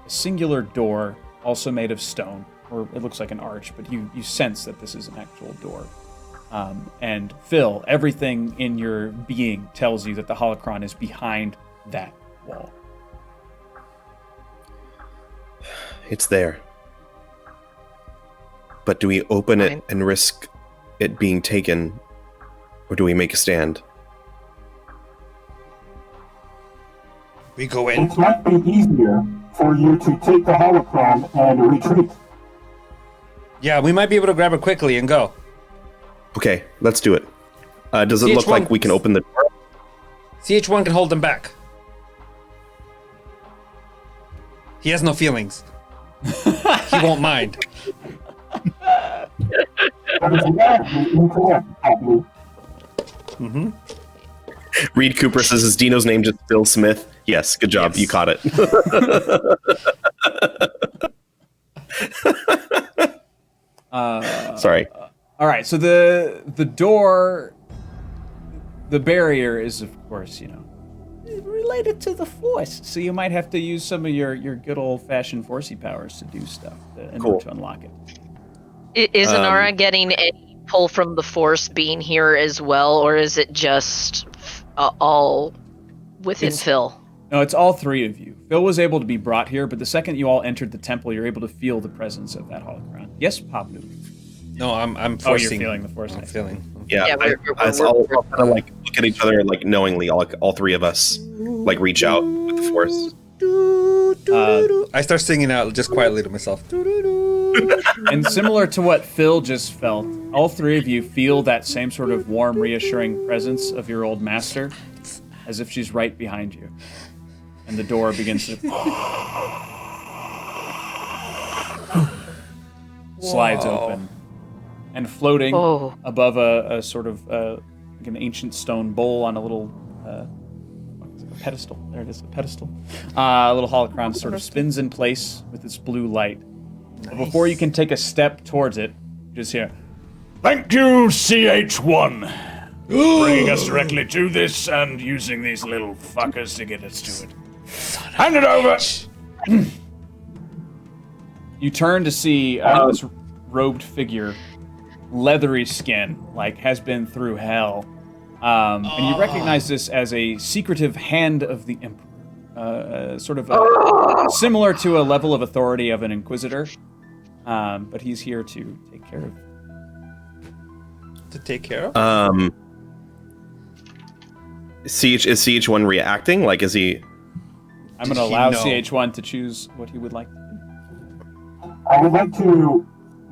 singular door, also made of stone, or it looks like an arch, but you sense that this is an actual door. And Phil, everything in your being tells you that the holocron is behind that wall. It's there. But do we open it and risk it being taken, or do we make a stand? We go in. It might be easier for you to take the holocron and retreat. Yeah, we might be able to grab it quickly and go. Okay, let's do it. Does it look like we can open the door? CH1 can hold them back. He has no feelings. He won't mind. That is radically incorrect, Pablo. Reed Cooper says, is Dino's name just Bill Smith? Yes, good job. Yes. You caught it. Sorry. All right, so the door, the barrier is, of course, related to the Force. So you might have to use some of your good old-fashioned Forcey powers to do stuff in order to unlock it. Is Inara getting any pull from the Force being here as well, or is it just all within Phil? No, it's all three of you. Phil was able to be brought here, but the second you all entered the temple, you're able to feel the presence of that holocron. Yes, Pablo. No, I'm forcing. Oh, you're feeling the Force. I'm feeling. Yeah, we're all kind of like look at each other like knowingly. All three of us like reach out with the Force. I start singing out just quietly to myself. And similar to what Phil just felt, all three of you feel that same sort of warm, reassuring presence of your old master, as if she's right behind you. And the door begins to slides open. And floating above a sort of like an ancient stone bowl on a little pedestal. There it is, a pedestal. A little holocron sort of spins in place with its blue light. But before you can take a step towards it, you just hear, "Thank you, CH1, bringing us directly to this and using these little fuckers to get us to it. Hand it over!" You turn to see this robed figure, leathery skin, like has been through hell. And you recognize this as a secretive hand of the Emperor. Sort of similar to a level of authority of an Inquisitor. But he's here to take care of. To take care of? Is CH1 reacting? Like, is he... I'm going to allow CH1 to choose what he would like to do. I would like to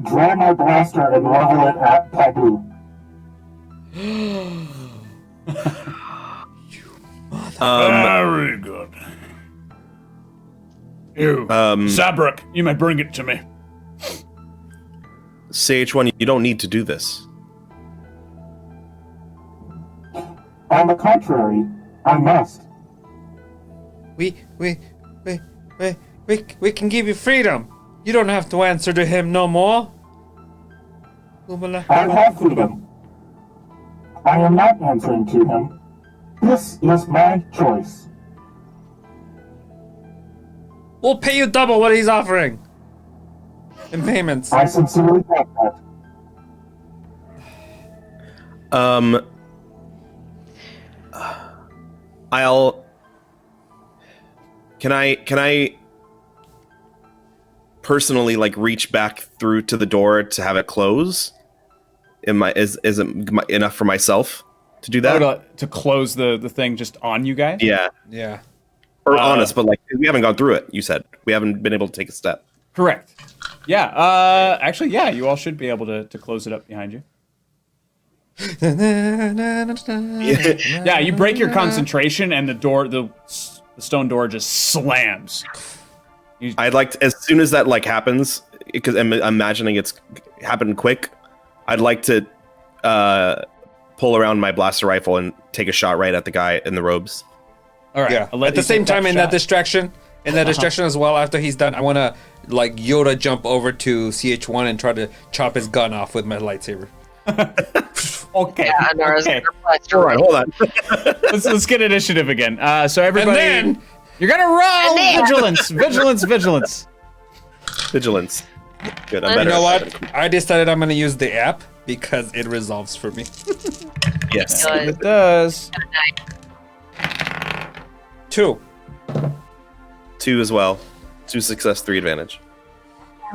draw my blaster and level it at Pablo. Very good. You, Zabrak, you may bring it to me. CH1, you don't need to do this. On the contrary, I must. We can give you freedom. You don't have to answer to him no more. I have freedom. I am not answering to him. This is my choice. We'll pay you double what he's offering. In payments. I sincerely doubt that. Can I personally like reach back through to the door to have it close? Is it enough for myself to do that? To close the thing just on you guys? Yeah. Or honest, but like we haven't gone through it. You said we haven't been able to take a step. Correct. Yeah. Actually, yeah. You all should be able to close it up behind you. Yeah. You break your concentration, and the stone door just slams. I'd like to, as soon as that like happens, because I'm imagining it's happened quick. I'd like to pull around my blaster rifle and take a shot right at the guy in the robes. All right. Yeah. At the same time, in that distraction as well, after he's done, I want to like Yoda jump over to CH1 and try to chop his gun off with my lightsaber. Okay. Yeah, Inara's okay. All right, hold on. let's get initiative again. So everybody, And then, you're gonna roll vigilance. Vigilance. Good. I'm You better. you know at what? that. I decided I'm going to use the app because it resolves for me. Yes. Good. It does. 2. 2 as well. 2 success, 3 advantage.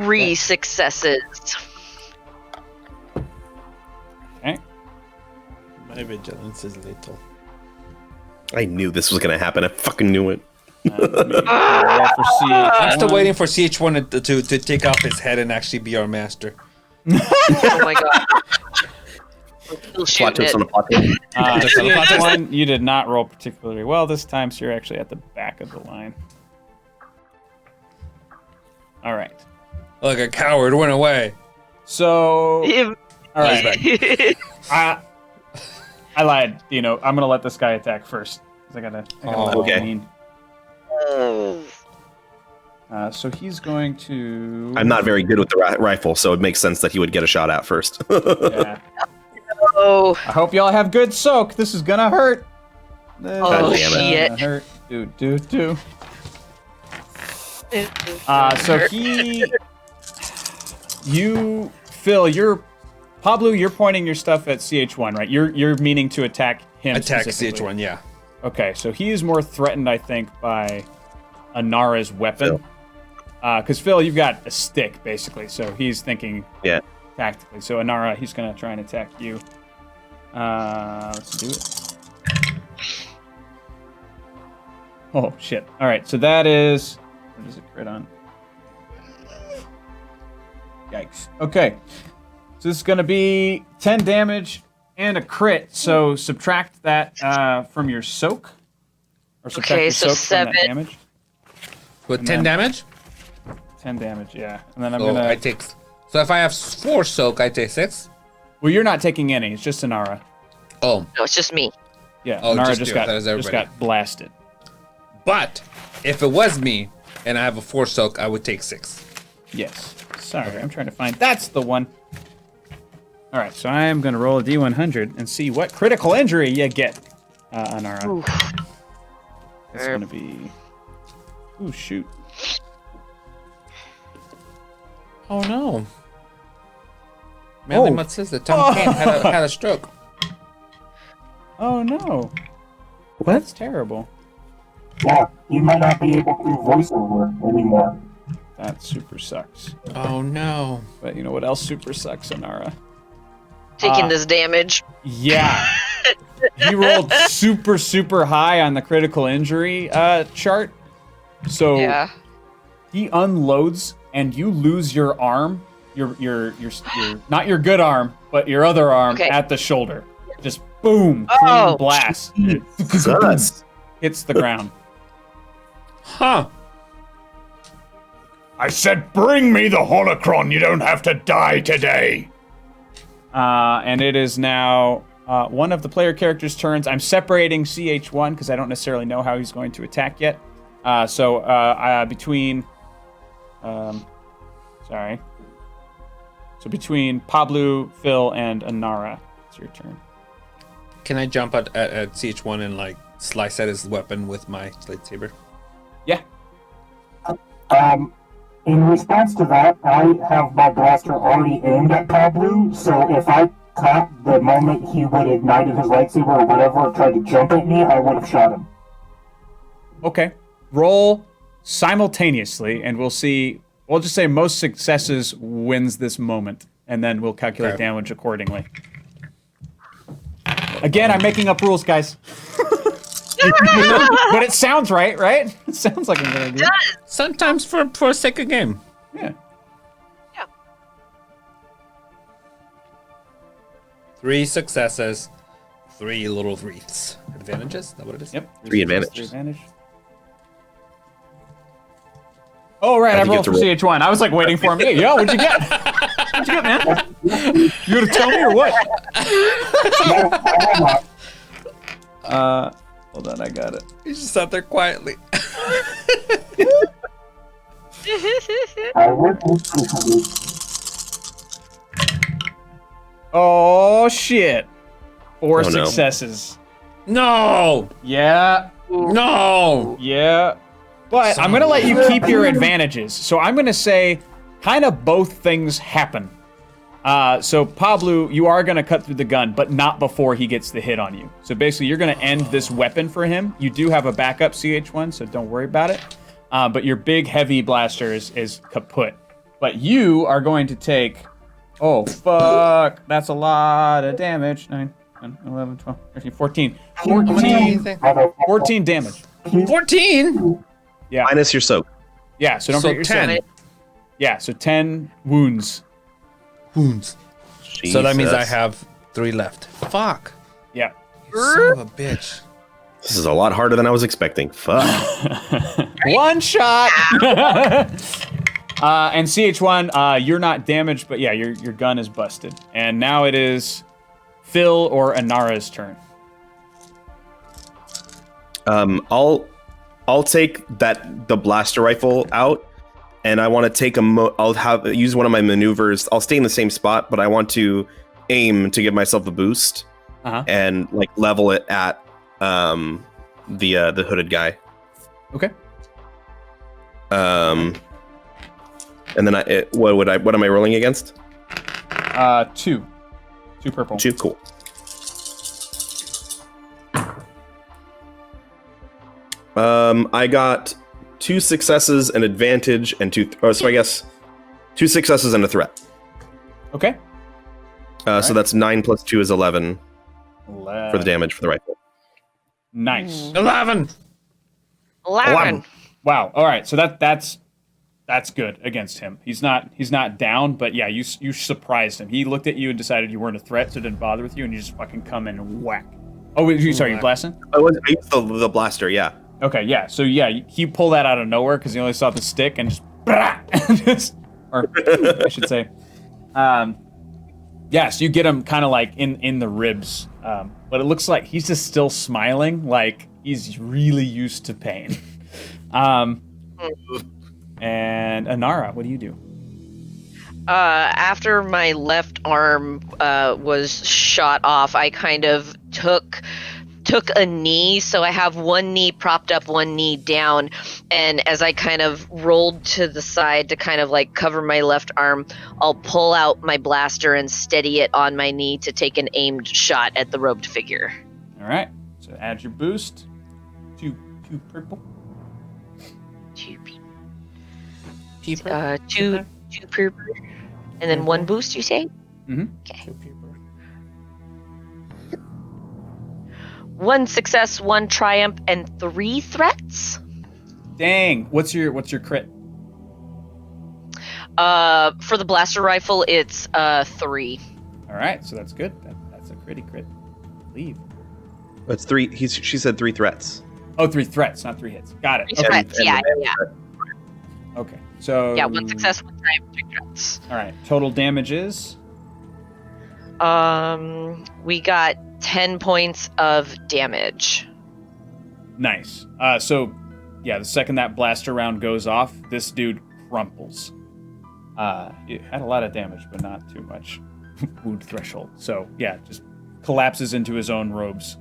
3 successes. Okay. My vigilance is little. I knew this was gonna happen. I fucking knew it. Let me roll for CH1. I'm still waiting for CH1 to take off his head and actually be our master. Oh my god. We're still Plot shooting twist it. on the plot twist. Just on the plot twist. CH1, you did not roll particularly well this time, so you're actually at the back of the line. All right. Like a coward went away. So, all He's right. back. I lied. I'm gonna let this guy attack first. 'Cause I gotta let him Okay. mean. So he's going to. I'm not very good with the rifle, so it makes sense that he would get a shot at first. Yeah. Oh, I hope y'all have good soak. This is gonna hurt. This Oh, is shit. gonna hurt. Do. So Phil, Pablo, you're pointing your stuff at CH1, right? You're meaning to attack him. Attack specifically. CH1, yeah. Okay, so he is more threatened, I think, by Anara's weapon. Because Phil, you've got a stick, basically, so he's thinking Yeah. tactically. So Anara, he's going to try and attack you. Let's do it. Oh, shit. All right, so that is... What does it crit on? Yikes. Okay. So this is going to be 10 damage and a crit. So subtract that from your soak. Or subtract Okay, your so soak from that 7. damage. With And 10 then- damage? 10 damage, yeah. And then I'm So going I to... take. So if I have 4 soak, I take 6. Well, you're not taking any. It's just Anara. Oh, no, it's just me. Yeah, Oh, Anara just just you. got, That is just everybody. got blasted. but if it was me and I have a 4 soak, I would take 6. Yes. Sorry, I'm trying to find... That's the one. All right, so I am going to roll a D100 and see what critical injury you get, Anara. Oof. It's going to be... Ooh, shoot. Oh no. Manly Mutt says that Tom Kane had a stroke. Oh, no. That's terrible. Yeah, you might not be able to do voiceover anymore. That super sucks. Oh no. But you know what else super sucks, Anara? Taking this damage. Yeah. He rolled super, super high on the critical injury chart. So Yeah. he unloads and you lose your arm, your not your good arm, but your other arm Okay. at the shoulder. Just boom, Oh. clean blast. Sus. Hits the ground. Huh. I said, bring me the holocron. You don't have to die today. And it is now one of the player characters' turns. I'm separating CH1 because I don't necessarily know how he's going to attack yet. Between Pablo, Phil, and Anara, it's your turn. Can I jump at CH1 and like slice at his weapon with my lightsaber? Yeah. In response to that, I have my blaster already aimed at Pablo, so if I caught the moment he would have ignited his lightsaber or whatever and tried to jump at me, I would have shot him. Okay. Roll simultaneously, and we'll see. We'll just say most successes wins this moment, and then we'll calculate Okay. damage accordingly. Again, I'm making up rules, guys. But it sounds right, right? It sounds like a good idea. Sometimes for a sake of game. Yeah. 3 successes, 3 little wreaths. Advantages? Is that what it is? Yep. 3 advantages. Oh, right. I think you rolled have for to CH1. I was like waiting for him. Hey, yo, what'd you get? What'd you get, man? You gonna tell me or what? Hold on. I got it. He just sat there quietly. I would instantly. Oh, shit. 4 Oh, no. successes. No! Yeah. No! Yeah. But I'm going to let you keep your advantages. So I'm going to say kind of both things happen. So Pablo, you are going to cut through the gun, but not before he gets the hit on you. So basically, you're going to end this weapon for him. You do have a backup CH1, so don't worry about it. But your big heavy blaster is kaput. But you are going to take... Oh, fuck. That's a lot of damage. 9, 10, 11, 12, 13, 14. 14 damage. 14? Yeah. Minus your soak. Yeah, so don't So forget your 10. soak. Yeah, so 10 wounds. So that means I Jesus. have 3 left. Fuck. Yeah. Son of a bitch. This is a lot harder than I was expecting. Fuck. One shot. And CH1, you're not damaged, but yeah, your gun is busted. And now it is Phil or Anara's turn. I'll take the blaster rifle out, and I want to take I'll use one of my maneuvers. I'll stay in the same spot, but I want to aim to give myself a boost and like level it at the hooded guy. Okay. And then what am I rolling against? 2 purple. 2, cool. I got 2 successes, an advantage, and so I guess 2 successes and a threat. Okay. So that's 9 plus 2 is 11 11. for the damage for the rifle. Nice. 11. 11. Wow. All right. So that's good against him. He's not down, but yeah, you surprised him. He looked at you and decided you weren't a threat, so it didn't bother with you, and you just fucking come in and whack. Oh, wait, sorry, you blasting? I used the blaster, yeah. Okay, yeah. So yeah, he pulled that out of nowhere because he only saw the stick and just, or I should say, yeah. So you get him kind of like in the ribs, but it looks like he's just still smiling, like he's really used to pain. And Anara, what do you do? After my left arm was shot off, I kind of took a knee, so I have one knee propped up, one knee down, and as I kind of rolled to the side to kind of like cover my left arm, I'll pull out my blaster and steady it on my knee to take an aimed shot at the robed figure. All right. So add your boost. 2 purple. 2 purple, and then 1 boost. You say? Mm-hmm. Okay. 1 success, 1 triumph, and 3 threats. Dang. What's your crit? For the blaster rifle, it's 3. All right. So that's good. That's a crit. Leave. It's 3. She said 3 threats. Oh, 3 threats, not 3 hits. Got it. 3 Okay. threats. Yeah. Okay. So Yeah, 1 success, 1 triumph, 3 threats. All right. Total damage is? We got 10 points of damage. Nice. So, yeah, the second that blaster round goes off, this dude crumples. It had a lot of damage, but not too much wound threshold. So, yeah, just collapses into his own robes.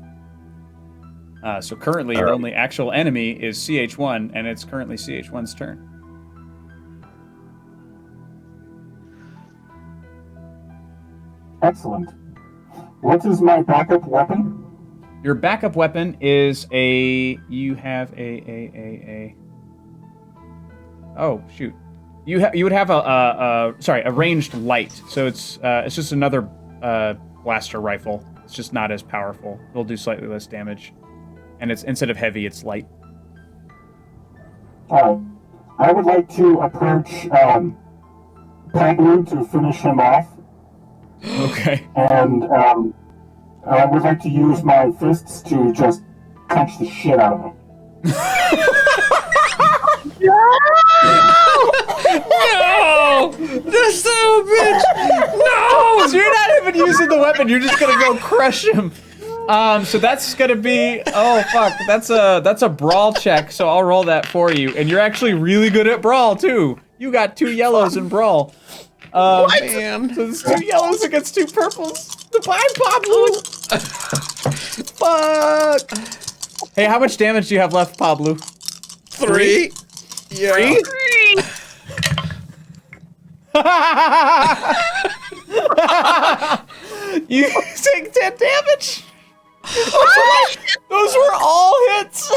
So currently, your only actual enemy is CH1, and it's currently CH1's turn. Excellent. What is my backup weapon? Your backup weapon is you have oh shoot, you would have a ranged light. So it's just another blaster rifle. It's just not as powerful. It'll do slightly less damage, and it's instead of heavy, it's light. I would like to approach Pablo to finish him off, Okay. and I would like to use my fists to just punch the shit out of him. No! This son of a bitch! No! So you're not even using the weapon. You're just gonna go crush him. So that's gonna be that's a brawl check. So I'll roll that for you. And you're actually really good at brawl too. You got 2 yellows in brawl. Man. So it's 2 yellows against 2 purples. Goodbye, Pablo. Fuck. Hey, how much damage do you have left, Pablo? 3? Yeah. 3? You take 10 damage. Those were all hits.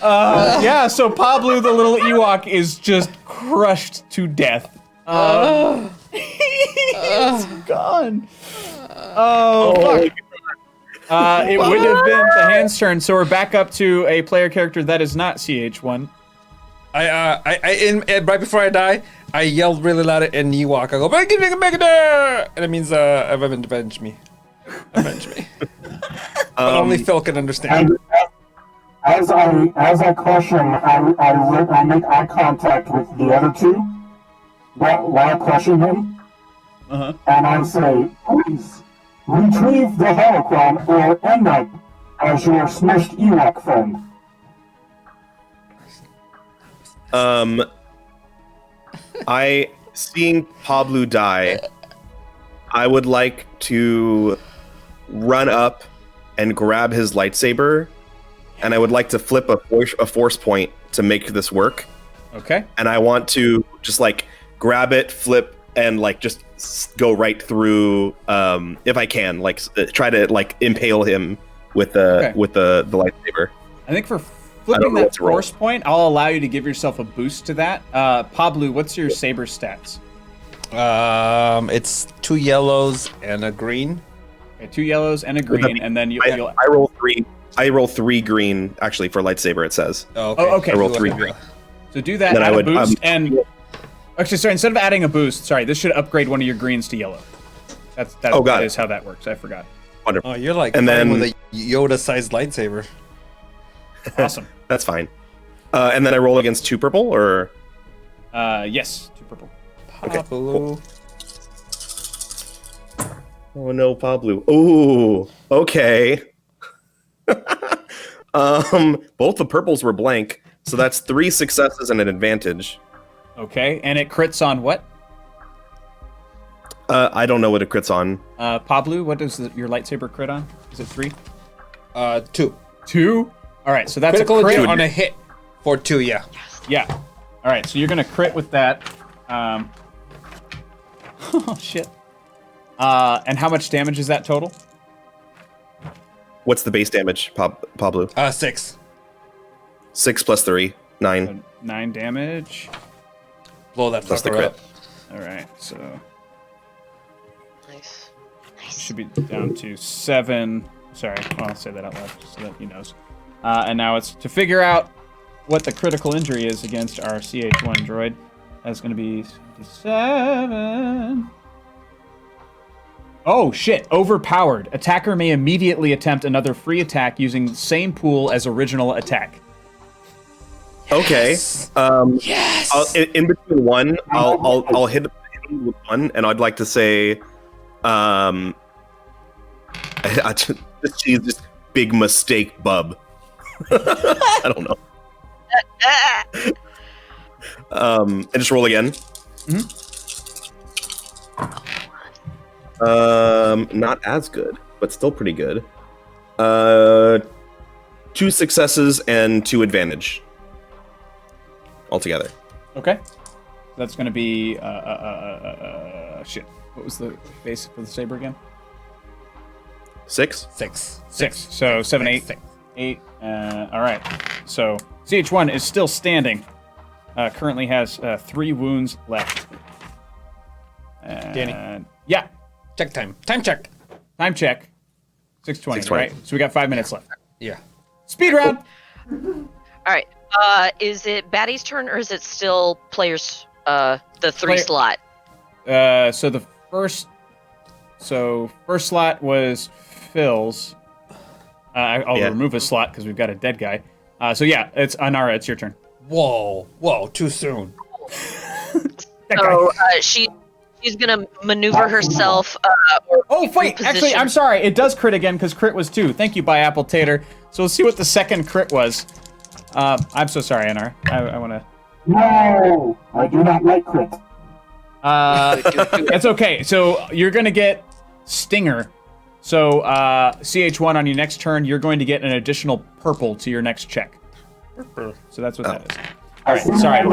Yeah, so Pablo, the little Ewok, is just crushed to death. He's gone. Oh, fuck. It would have been the hand's turn, so we're back up to a player character that is not CH1. Right before I die, I yelled really loud at Ewok. I go, "Make it, and it means avenge me, avenge me." But only Phil can understand. As I crush him, I make eye contact with the other two while crushing him, and I say, "Please retrieve the holocron or end up as your smushed Ewok friend." I seeing Pablo die, I would like to run up and grab his lightsaber, and I would like to flip a force point to make this work. Okay. And I want to just like grab it, flip, and like just go right through. If I can, like try to like impale him with the lightsaber. I think for flipping that force point, I'll allow you to give yourself a boost to that. Pablo, what's your saber stats? It's 2 yellows and a green. Okay, 2 yellows and a green, and then you'll. I roll 3. I roll 3 green actually for lightsaber. It says. Oh, okay. Oh, okay. I roll 3 green. So do that. Add a boost, and actually, sorry. Instead of adding a boost, sorry, this should upgrade one of your greens to yellow. That is how that works. I forgot. Wonderful. Oh, you're like and then with a Yoda-sized lightsaber. Awesome. That's fine. And then I roll against 2 purple, or yes, 2 purple. Okay, Pablo. oh no, Pablo. Ooh, okay. Both the purples were blank, so that's 3 successes and an advantage. Okay, and it crits on what? I don't know what it crits on. Pablo, what does your lightsaber crit on? Is it 3? 2. 2? All right, so that's Critical a crit on a hit for 2. Yeah. Yeah. All right, so you're gonna crit with that. Oh shit. And how much damage is that total? What's the base damage, Pablo? 6. 6 plus 3, 9. 9 damage. Blow that Plus the fucker crit. up. All right, so Nice. should be down to 7. Sorry, well, I'll say that out loud just so that he knows. And now it's to figure out what the critical injury is against our CH1 droid. That's going to be 7. Oh, shit. Overpowered. Attacker may immediately attempt another free attack using same pool as original attack. Okay. Yes. In between one, I'll hit him with 1, and I'd like to say, she's just big mistake, bub. I don't know. And just roll again. Not as good, but still pretty good. 2 successes and 2 advantage altogether. Okay. That's going to be, shit. What was the base for the saber again? 6. 6. 6. So 7, 8. 8. All right. So CH1 is still standing. Currently has 3 wounds left. Danny. Yeah. Check time. Time check. Time check. 6:20. 6:20. Right. So we got 5 minutes left. Yeah. Speed round. All right. Is it Batty's turn or is it still players? The 3 slot. So the first slot was Phil's. I'll remove a slot because we've got a dead guy. So yeah, it's Anara. It's your turn. Whoa. Too soon. So she's gonna maneuver herself. Oh wait, actually, I'm sorry. It does crit again because crit was 2. Thank you, by Apple Tater. So we'll see what the second crit was. I'm so sorry, Anara. I want to. No, I do not like crit. That's okay. So you're gonna get Stinger. So CH1 on your next turn, you're going to get an additional purple to your next check. So that's what that is. All right. Sorry.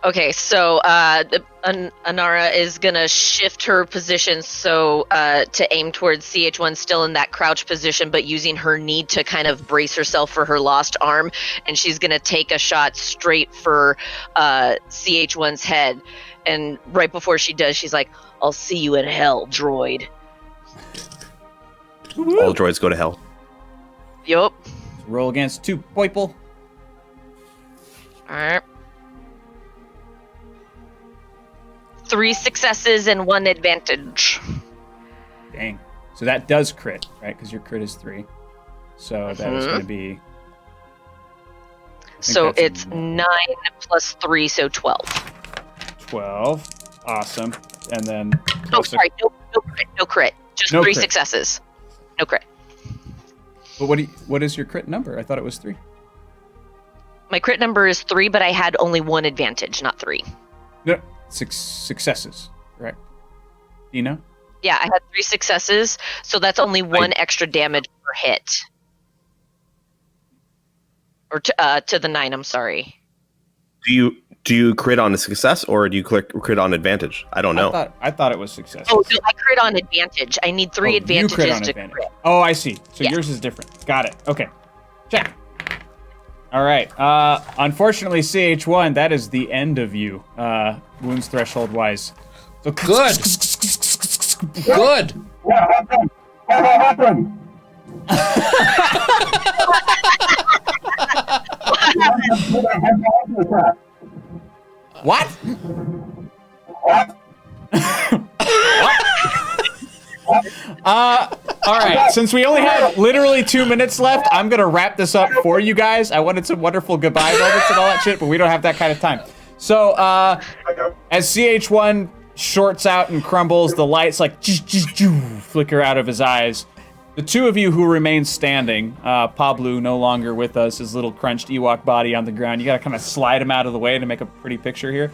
Okay, so Anara is gonna shift her position so to aim towards CH1, still in that crouch position, but using her knee to kind of brace herself for her lost arm, and she's gonna take a shot straight for CH1's head. And right before she does, she's like, "I'll see you in hell, droid." All droids go to hell. Yup. Roll against 2 Poiple. All right. 3 successes and 1 advantage. Dang. So that does crit, right? Because your crit is 3. So that is going to be... So that's it's 9 plus 3, so 12. 12. Awesome. And then... Oh, sorry. No crit. Just No 3 crit. successes. No crit. But what is your crit number? I thought it was 3. My crit number is 3, but I had only 1 advantage, not 3. No, 6 successes, correct? Do you know? Yeah, I had 3 successes, so that's only 1 extra damage per hit. Or to the 9, I'm sorry. Do you crit on a success or do you crit on advantage? I don't know. I thought it was success. Oh, no, I crit on advantage. I need 3 you advantages crit on to advantage. crit. Oh, I see. So Yeah. yours is different. Got it. Okay. Check. All right. Unfortunately, CH1, that is the end of you, wounds threshold wise. So Good. Good. What happened? What happened? What? What? All right. Since we only have literally 2 minutes left, I'm gonna wrap this up for you guys. I wanted some wonderful goodbye moments and all that shit, but we don't have that kind of time. So, as CH1 shorts out and crumbles, the lights like flicker out of his eyes. The 2 of you who remain standing, Pablo no longer with us, his little crunched Ewok body on the ground. You gotta kind of slide him out of the way to make a pretty picture here.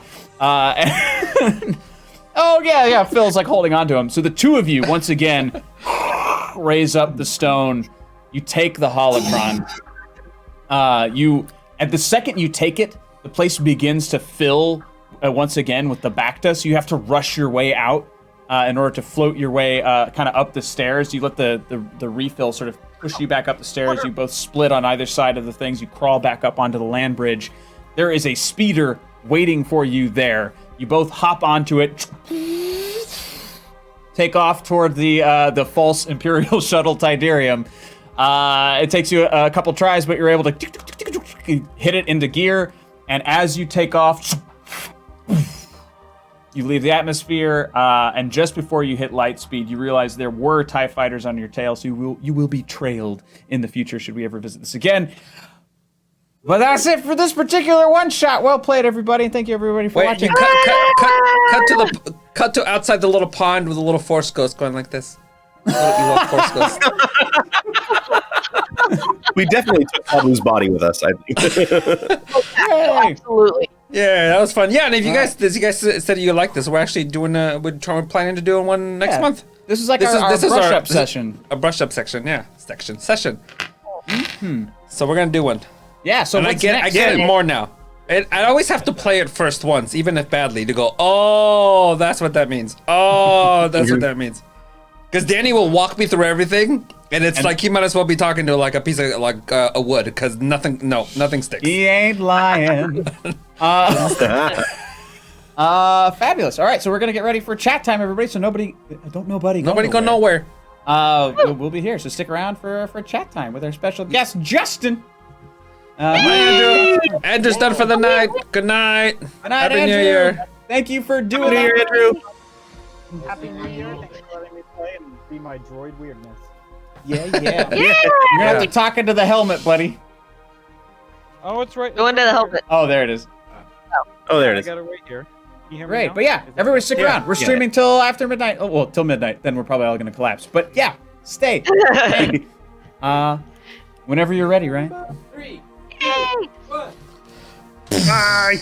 Oh yeah, Phil's like holding on to him. So the 2 of you, once again, raise up the stone. You take the holocron. At the second you take it, the place begins to fill once again with the Bacta, so you have to rush your way out in order to float your way kind of up the stairs. You let the refill sort of push you back up the stairs. You both split on either side of the things. You crawl back up onto the land bridge. There is a speeder waiting for you there. You both hop onto it, take off toward the false Imperial shuttle Tidarium. It takes you a couple tries, but you're able to hit it into gear. And as you take off, you leave the atmosphere. And just before you hit light speed, you realize there were TIE fighters on your tail, so you will be trailed in the future should we ever visit this again. But that's it for this particular one shot. Well played, everybody, and thank you everybody for watching. Cut to outside the little pond with a little force ghost going like this. Little Ewok force ghost. We definitely took Pablo's body with us, I think. Yay. Absolutely. Yeah, that was fun. Yeah, and if you guys said you like this, we're actually doing we're planning to do one next month. This is like our brush up session. A brush up section, yeah, session. So we're gonna do one. Yeah, so And I what's get next? it more now. I always have to play it first once, even if badly, to go, oh, that's what that means. Oh, that's what that means. Because Danny will walk me through everything, and it's like he might as well be talking to like a piece of like a wood, because nothing sticks. He ain't lying. Fabulous. All right, so we're gonna get ready for chat time, everybody. So nobody go nowhere. We'll be here, so stick around for chat time with our special guest, Justin. Bye, Andrew. Andrew's done for the night. Good night. Good night, Happy Andrew. New Year. Thank you for doing Here, it. Andrew. Happy New Year. Thanks for letting me play and be my droid weirdness. Yeah. You're gonna have to talk into the helmet, buddy. Oh, it's right. Go into the helmet. Oh, there it is. Oh, there it I is. gotta wait here. Can you hear me Great, now? but yeah, Is that- everybody stick around. We're streaming till after midnight. Oh, well, till midnight. Then we're probably all gonna collapse. But yeah, stay. Whenever you're ready, right? 3. Yay! Bye.